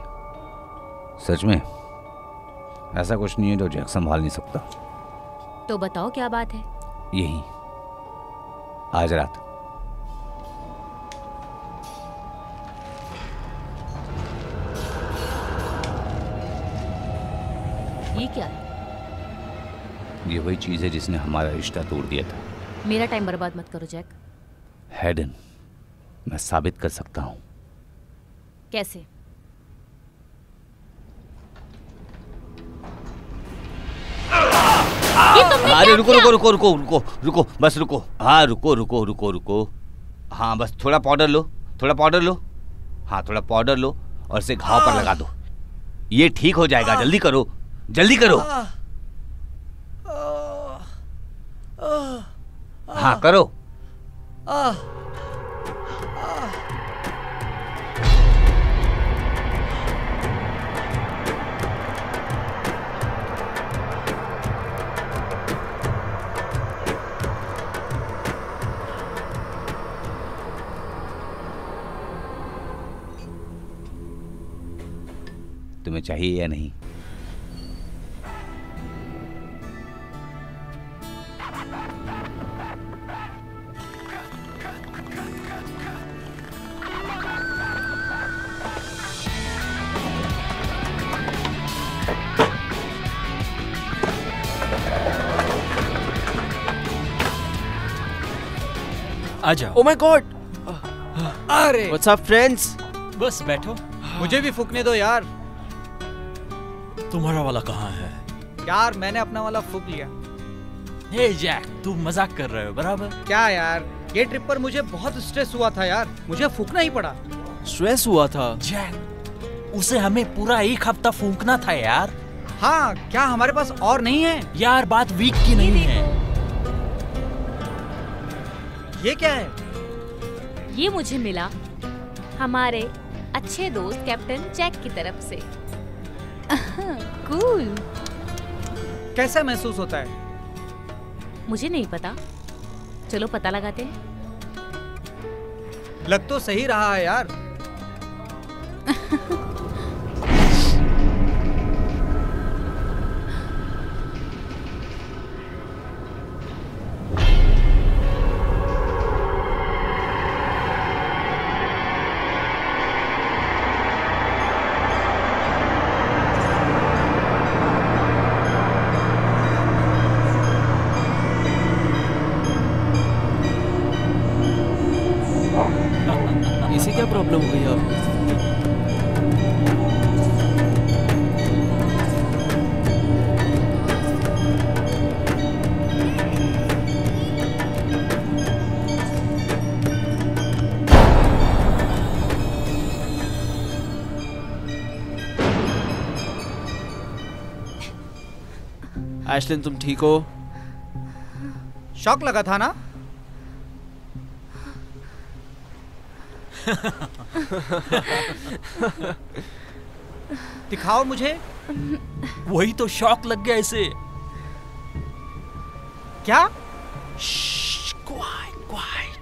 सच में ऐसा कुछ नहीं है जो जैक संभाल नहीं सकता। तो बताओ क्या बात है? यही, आज रात। ये क्या है? ये वही चीज है जिसने हमारा रिश्ता तोड़ दिया था। मेरा टाइम बर्बाद मत करो जैक। हैडन, मैं साबित कर सकता हूँ। कैसे? अरे रुको रुको रुको रुको रुको रुको, बस रुको। हाँ रुको रुको रुको रुको। हाँ बस थोड़ा पाउडर लो, थोड़ा पाउडर लो। हाँ थोड़ा पाउडर लो और इसे घाव पर लगा दो, ये ठीक हो जाएगा। जल्दी करो, जल्दी करो। हाँ करो। तुम्हें चाहिए या नहीं? आ जाओ। Oh my God. अरे व्हाट्स अप फ्रेंड्स? बस बैठो। मुझे भी फूकने दो यार। तुम्हारा वाला कहाँ है? यार मैंने अपना वाला फूक लिया। हे जैक, तू मजाक कर रहे हो बराबर? क्या यार, ये ट्रिप पर मुझे बहुत स्ट्रेस हुआ था यार, मुझे फूकना ही पड़ा। स्ट्रेस हुआ था? जैक, उसे हमें पूरा एक हफ्ता फूकना था यार। हाँ, क्या हमारे पास और नहीं है? यार बात वीक की नहीं है। ये क्या है? ये मुझे मिला हमारे अच्छे दोस्त कैप्टन जैक की तरफ से। कूल। कैसा महसूस होता है? मुझे नहीं पता, चलो पता लगाते हैं। लग तो सही रहा है यार। इसे क्या प्रॉब्लम हो गई अब? एशलिन तुम ठीक हो? शॉक लगा था ना? दिखाओ मुझे। वही तो, शॉक लग गया इसे। क्या? Quite quite.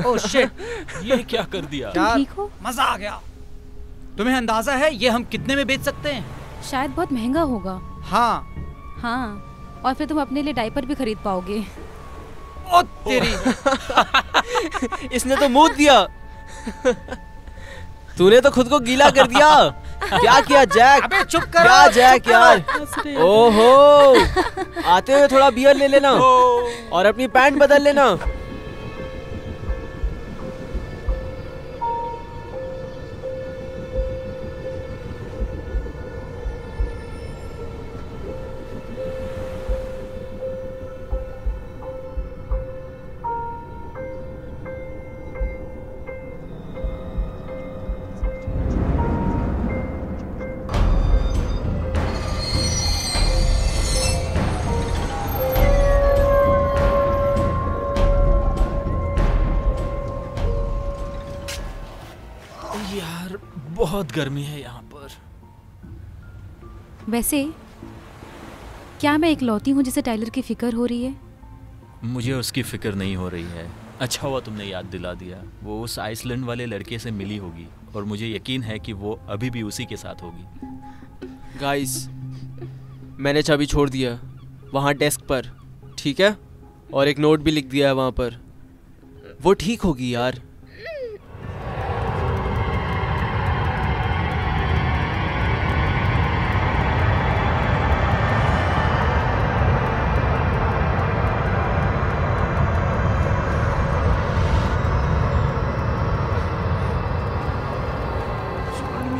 ओह शिट, ये क्या कर दिया? यार ठीक हो? मजा आ गया। तुम्हें अंदाजा है ये हम कितने में बेच सकते हैं? शायद बहुत महंगा होगा। हाँ। हाँ, और फिर तुम अपने लिए डायपर भी खरीद पाओगे। ओ तेरी। इसने तो मुंह दिया। तूने तो खुद को गीला कर दिया। क्या किया जैक? अबे चुप करो। क्या जैक यार? ओहो, आते हुए थोड़ा बियर ले लेना और अपनी पैंट बदल लेना। यार बहुत गर्मी है यहाँ पर। वैसे क्या मैं इकलौती हूँ जिसे टाइलर की फिक्र हो रही है? मुझे उसकी फिक्र नहीं हो रही है। अच्छा हुआ तुमने याद दिला दिया। वो उस आइसलैंड वाले लड़के से मिली होगी और मुझे यकीन है कि वो अभी भी उसी के साथ होगी। गाइस, मैंने चाबी छोड़ दिया वहाँ डेस्क पर, ठीक है? और एक नोट भी लिख दिया है वहाँ पर। वो ठीक होगी यार।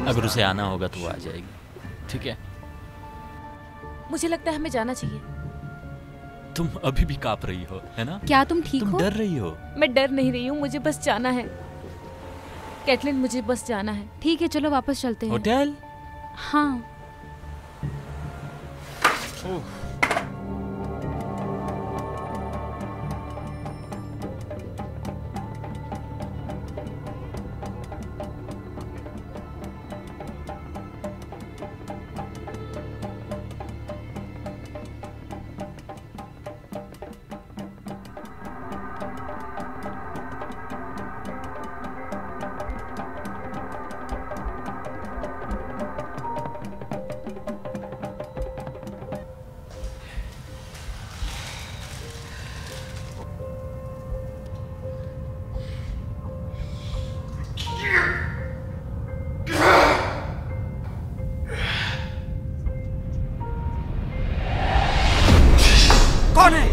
अगर उसे आना होगा तो वो आ जाएगी, ठीक है? मुझे लगता है हमें जाना चाहिए। तुम अभी भी कांप रही हो, है ना? क्या तुम ठीक हो? तुम डर रही हो? मैं डर नहीं रही हूँ, मुझे बस जाना है। कैटलिन, मुझे बस जाना है। ठीक है, चलो वापस चलते हैं। होटल? हाँ। कौन है?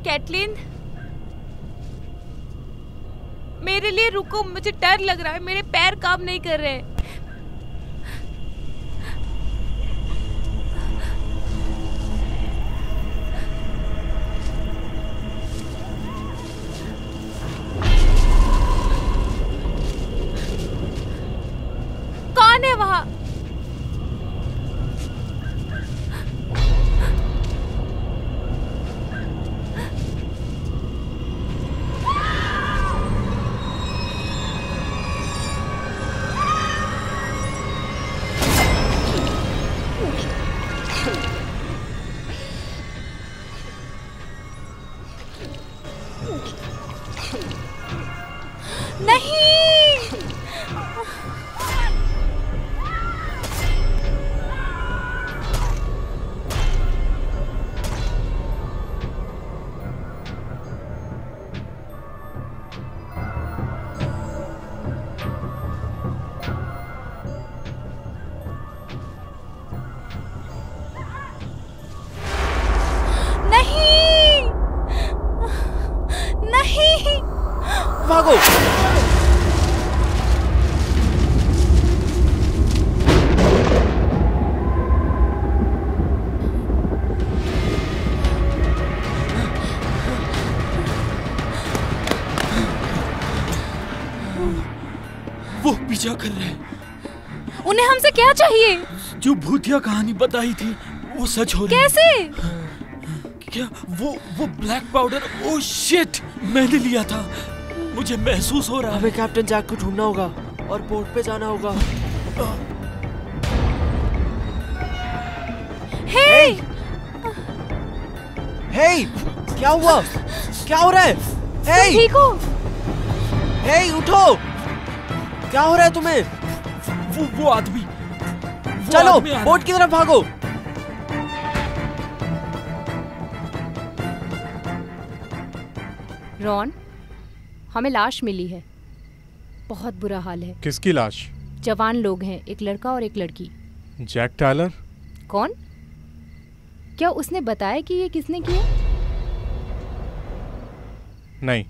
कैटलिन, मेरे लिए रुको, मुझे डर लग रहा है, मेरे पैर काम नहीं कर रहे। कौन है वहां? वो पीछा कर रहे हैं। उन्हें हमसे क्या चाहिए? जो भूतिया कहानी बताई थी वो सच हो रही है। कैसे? क्या वो ब्लैक पाउडर? ओह शिट, मैंने लिया था। मुझे महसूस हो रहा है। हमें कैप्टन जैक को ढूंढना होगा और पोर्ट पे जाना होगा। हे! हे! क्या हुआ? क्या हो रहा है? हे! ठीक हो? हे, उठो! क्या हो रहा है तुम्हें? वो आदमी। चलो बोट की तरफ भागो। रॉन, हमें लाश मिली है। बहुत बुरा हाल है। किसकी लाश? जवान लोग हैं, एक लड़का और एक लड़की। Jack Tyler? कौन? क्या उसने बताया कि ये किसने किया? नहीं।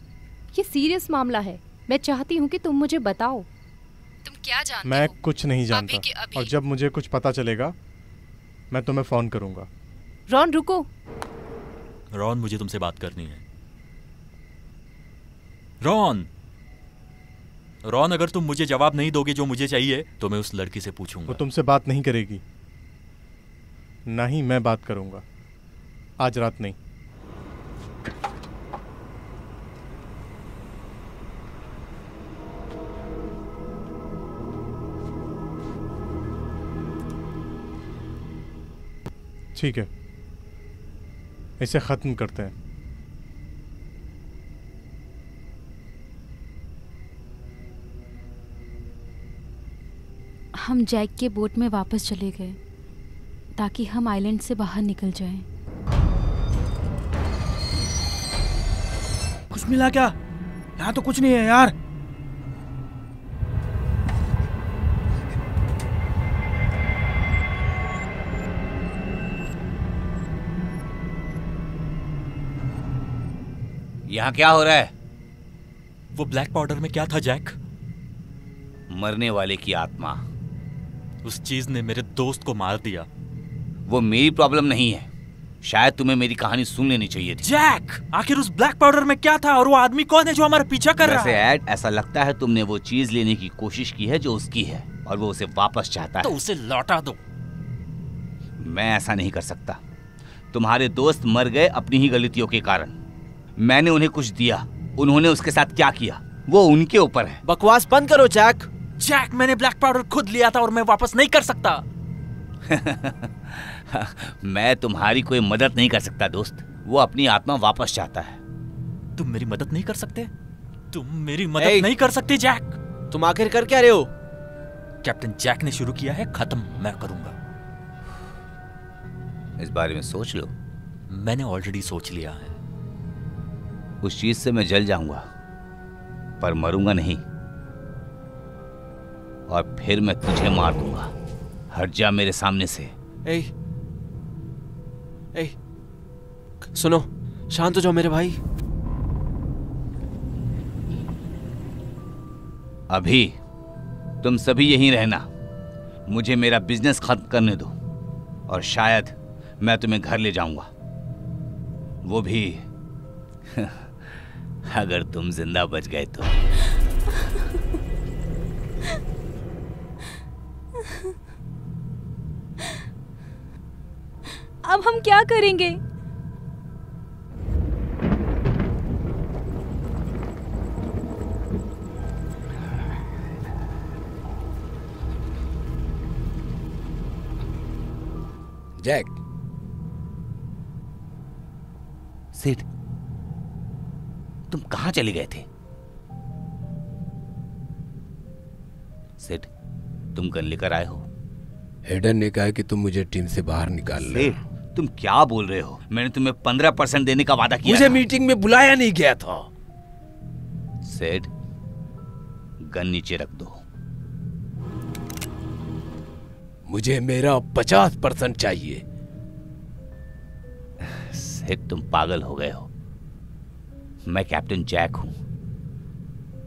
ये सीरियस मामला है। मैं चाहती हूँ कि तुम मुझे बताओ। तुम क्या जानते मैं हो? कुछ नहीं जानता। अभी के अभी। और जब मुझे कुछ पता चलेगा मैं तुम्हें फोन करूंगा। रॉन रुको। रॉन, मुझे तुमसे बात करनी है। रॉन, अगर तुम मुझे जवाब नहीं दोगे जो मुझे चाहिए तो मैं उस लड़की से पूछूंगा। वो तुमसे बात नहीं करेगी, ना ही मैं बात करूंगा। आज रात नहीं। ठीक है, इसे खत्म करते हैं। हम जैक के बोट में वापस चले गए ताकि हम आइलैंड से बाहर निकल जाएं। कुछ मिला क्या? यहाँ तो कुछ नहीं है यार। यहाँ क्या हो रहा है? वो ब्लैक पाउडर में क्या था जैक? मरने वाले की आत्मा। उस चीज ने मेरे दोस्त को मार दिया। वो मेरी प्रॉब्लम नहीं है। शायद तुम्हें मेरी कहानी सुन लेनी चाहिए थी। जैक, आखिर उस ब्लैक पाउडर में क्या था और वो आदमी कौन है जो हमारा पीछा कर रहा है? वैसे एड, ऐसा लगता है तुमने वो चीज लेने की कोशिश की है जो उसकी है और वो उसे वापस चाहता है। तो उसे लौटा दो। मैं ऐसा नहीं कर सकता। तुम्हारे दोस्त मर गए अपनी ही गलतियों के कारण। मैंने उन्हें कुछ दिया, उन्होंने उसके साथ क्या किया वो उनके ऊपर है। बकवास बंद करो जैक। जैक, मैंने ब्लैक पाउडर खुद लिया था और मैं वापस नहीं कर सकता। मैं तुम्हारी कोई मदद नहीं कर सकता दोस्त। वो अपनी आत्मा वापस चाहता है। तुम मेरी मदद नहीं कर सकते? तुम मेरी मदद नहीं कर सकते जैक। तुम आखिर कर क्या रहे हो? कैप्टन जैक ने शुरू किया है, खत्म मैं करूंगा। इस बारे में सोच लो। मैंने ऑलरेडी सोच लिया है। उस चीज से मैं जल जाऊंगा पर मरूंगा नहीं, और फिर मैं तुझे मार दूंगा। हट जा मेरे सामने से। ए, सुनो, शांत हो जाओ मेरे भाई। अभी तुम सभी यहीं रहना। मुझे मेरा बिजनेस खत्म करने दो और शायद मैं तुम्हें घर ले जाऊंगा, वो भी अगर तुम जिंदा बच गए तो। अब हम क्या करेंगे? जैक, सिड, तुम कहां चले गए थे? सिड, तुम गन लेकर आए हो? हेडन ने कहा कि तुम मुझे टीम से बाहर निकाल ले। तुम क्या बोल रहे हो? मैंने तुम्हें 15% देने का वादा किया। मुझे मीटिंग में बुलाया नहीं गया था। सिड, गन नीचे रख दो। मुझे मेरा 50% चाहिए। सिड, तुम पागल हो गए हो। मैं कैप्टन जैक हूं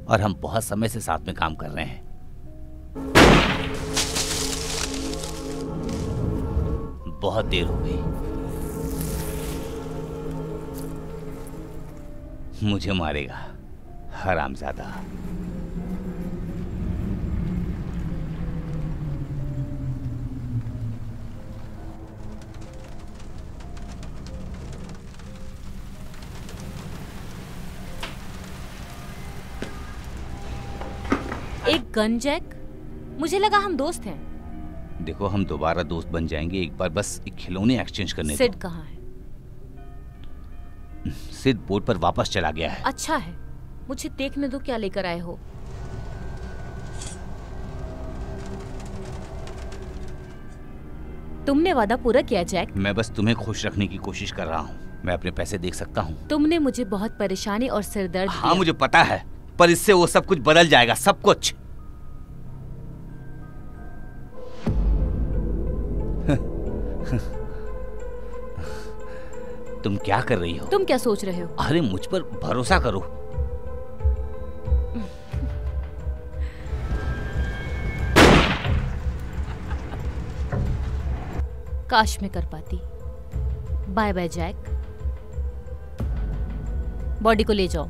और हम बहुत समय से साथ में काम कर रहे हैं। बहुत देर हो गई। मुझे मारेगा हरामजादा। Gun Jack? मुझे लगा हम दोस्त हैं। देखो, हम दोबारा दोस्त बन जाएंगे, एक बार बस एक खिलौने एक्सचेंज करने दो। सिड कहाँ है? सिड बोट पर वापस चला गया है। अच्छा है, मुझे देखने दो क्या लेकर आए हो। तुमने वादा पूरा किया जैक। मैं बस तुम्हें खुश रखने की कोशिश कर रहा हूँ। मैं अपने पैसे देख सकता हूँ। तुमने मुझे बहुत परेशानी और सिरदर्द हाँ दिया। मुझे पता है, पर इससे वो सब कुछ बदल जाएगा, सब कुछ। तुम क्या कर रही हो? तुम क्या सोच रहे हो? अरे मुझ पर भरोसा करो। काश मैं कर पाती। Bye bye Jack. बॉडी को ले जाओ।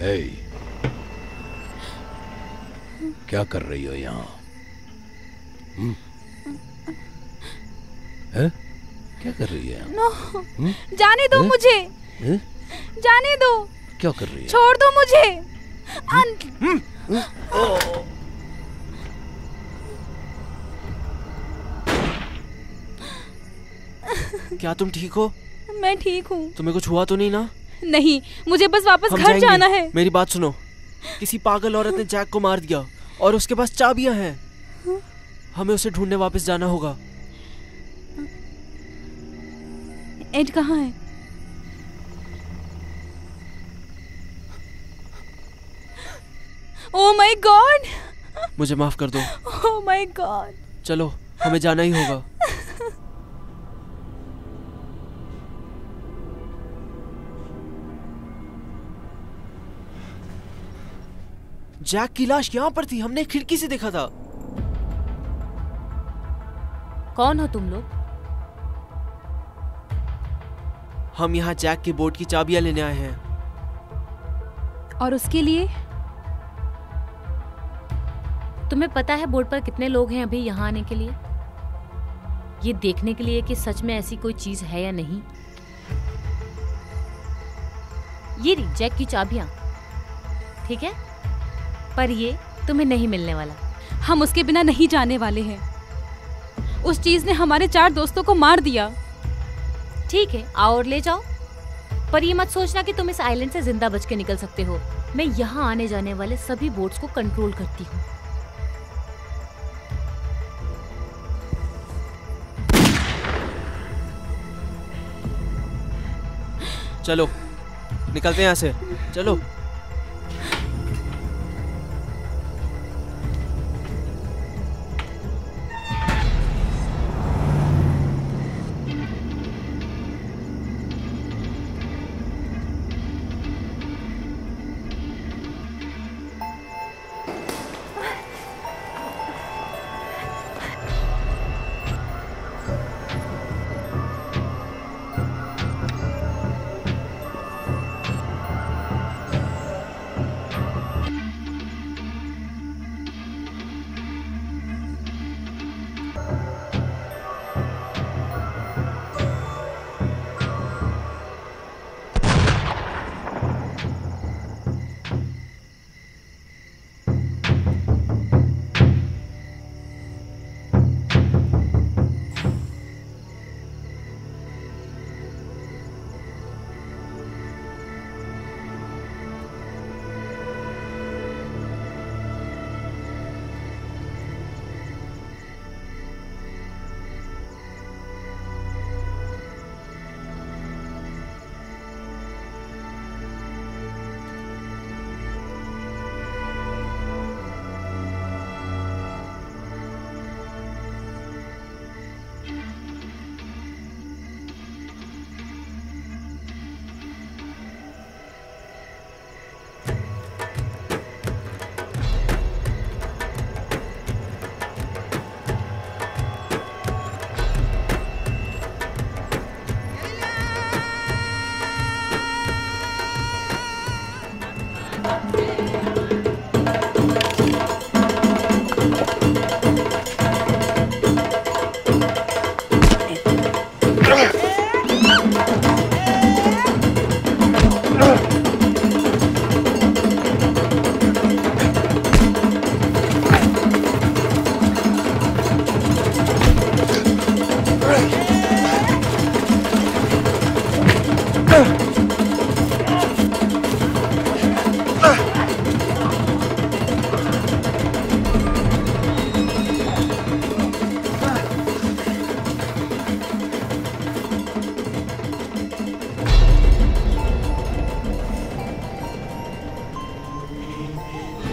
हे, क्या कर रही हो यहाँ? क्या कर रही है? नो, जाने दो मुझे। जाने दो। क्या कर रही है? छोड़ दो मुझे। क्या तुम ठीक हो? मैं ठीक हूँ। तुम्हें कुछ हुआ तो नहीं ना? नहीं, मुझे बस वापस हम घर जाएंगे। जाना है। मेरी बात सुनो, किसी पागल औरत ने जैक को मार दिया और उसके पास चाबियां हैं। हमें उसे ढूंढने वापस जाना होगा। एड कहाँ है? Oh my God! मुझे माफ कर दो। Oh my God! चलो, हमें जाना ही होगा। जैक की लाश यहाँ पर थी, हमने खिड़की से देखा था। कौन हो तुम लोग? हम यहाँ जैक के बोट की चाबियां लेने आए हैं। और उसके लिए? तुम्हें पता है बोट पर कितने लोग हैं अभी यहाँ आने के लिए? ये देखने के लिए कि सच में ऐसी कोई चीज है या नहीं। ये रही जैक की चाबियां, ठीक है? पर ये तुम्हें नहीं मिलने वाला। हम उसके बिना नहीं जाने वाले हैं। उस चीज ने हमारे 4 दोस्तों को मार दिया। ठीक है, आओ और ले जाओ। पर ये मत सोचना कि तुम इस आइलैंड से जिंदा बच के निकल सकते हो। मैं यहाँ आने जाने वाले सभी बोट्स को कंट्रोल करती हूँ। चलो, निकलते हैं यहाँ से। चलो।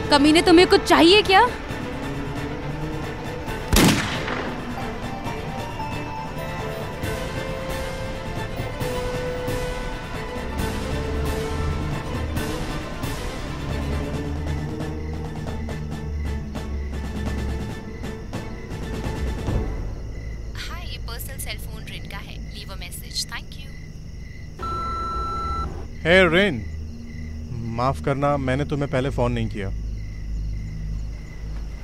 कमीने, तुम्हें कुछ चाहिए क्या? हे रेन, माफ करना मैंने तुम्हें पहले फोन नहीं किया।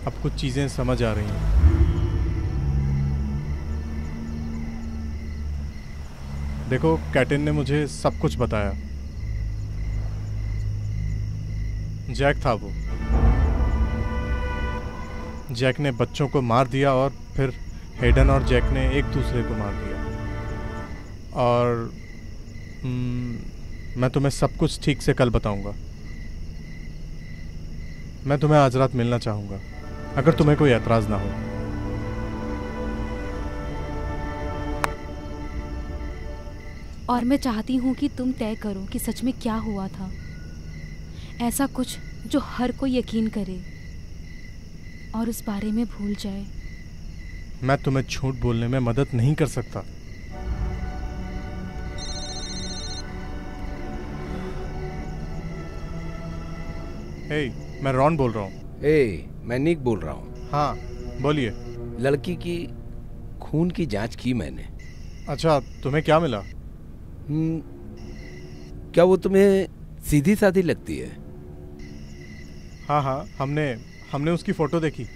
अब कुछ चीजें समझ आ रही हैं। देखो, कैटिन ने मुझे सब कुछ बताया। जैक था वो। जैक ने बच्चों को मार दिया और फिर हेडन और जैक ने एक दूसरे को मार दिया। और मैं तुम्हें सब कुछ ठीक से कल बताऊंगा। मैं तुम्हें आज रात मिलना चाहूंगा, अगर तुम्हें कोई एतराज ना हो। और मैं चाहती हूँ कि तुम तय करो कि सच में क्या हुआ था। ऐसा कुछ जो हर कोई यकीन करे और उस बारे में भूल जाए। मैं तुम्हें झूठ बोलने में मदद नहीं कर सकता। मैं रॉन बोल रहा हूँ। मैं निक बोल रहा हूँ। हाँ, बोलिए। लड़की की खून की जांच की मैंने। अच्छा, तुम्हें क्या मिला? क्या वो तुम्हें सीधी साधी लगती है? हाँ, हमने उसकी फोटो देखी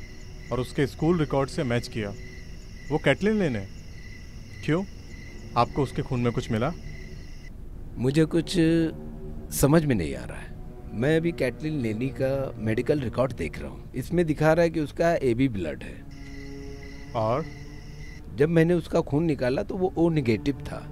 और उसके स्कूल रिकॉर्ड से मैच किया। वो कैटलिन लेने। क्यों, आपको उसके खून में कुछ मिला? मुझे कुछ समझ में नहीं आ रहा है। मैं अभी कैटलिन लेनी का मेडिकल रिकॉर्ड देख रहा हूँ। इसमें दिखा रहा है कि उसका AB ब्लड है। और जब मैंने उसका खून निकाला तो वो O नेगेटिव था।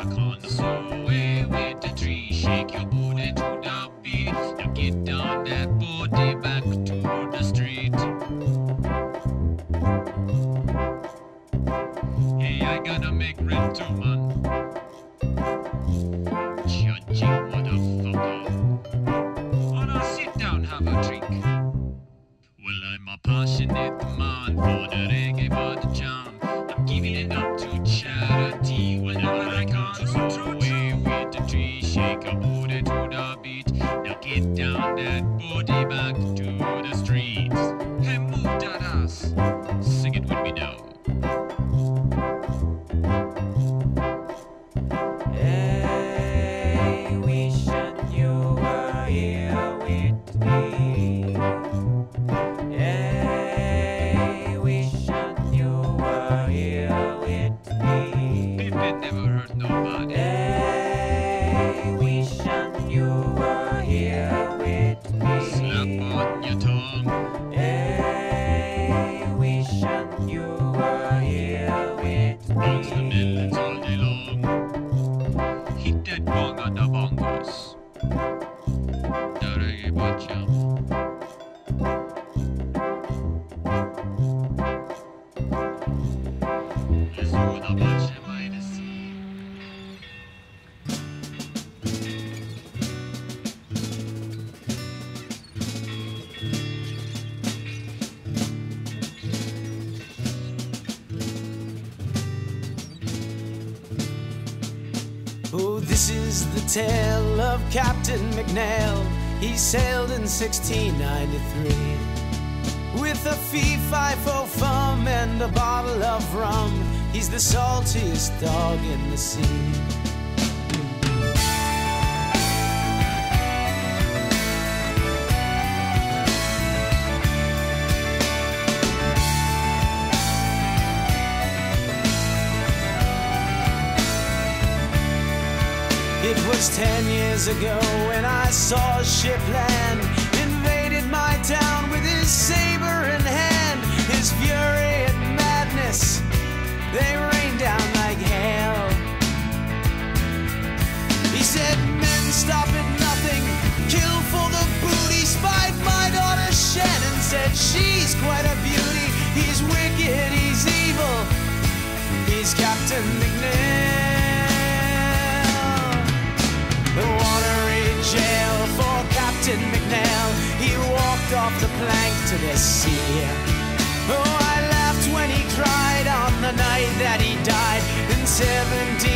the corner. So away with the tree, shake your booty to the beat. Now get down that booty back to the street. Hey, I gotta make rent too, man. Judgy motherfucker. Oh, now sit down, have a drink. Well, I'm a passionate man for the reggae, for the jam. I'm giving it up to charity whenever I can. So away with the tree, shake your booty to the beat. Now get down that booty back to the streets. Hey, move that ass. Sing it with me now. Hey, wish I knew you were here with me. Hey, wish I knew you were here with me. Pimpin' never hurt nobody. Hey, wish I knew you were here with me. Slap on your tongue. Hey, wish I knew you were here with Bounce the me. melons all day long. Hit that bong on the bongos. The reggae bacham. Let's do the bacham by the sea. Oh, this is the tale of Captain McNail. He sailed in 1693 with a fee-fi-fo fum and a bottle of rum. He's the saltiest dog in the sea. It was 10 years ago when I saw a ship land, invaded my town with his saber in hand. His fury and madness, they rained down like hail. He said, men stop at nothing, kill for the booty. Spied my daughter Shannon, said she's quite a beauty. He's wicked, he's evil, he's Captain McNail. The watery jail for Captain McNail. He walked off the plank to the sea. Oh, I laughed when he cried on the night that he died in 17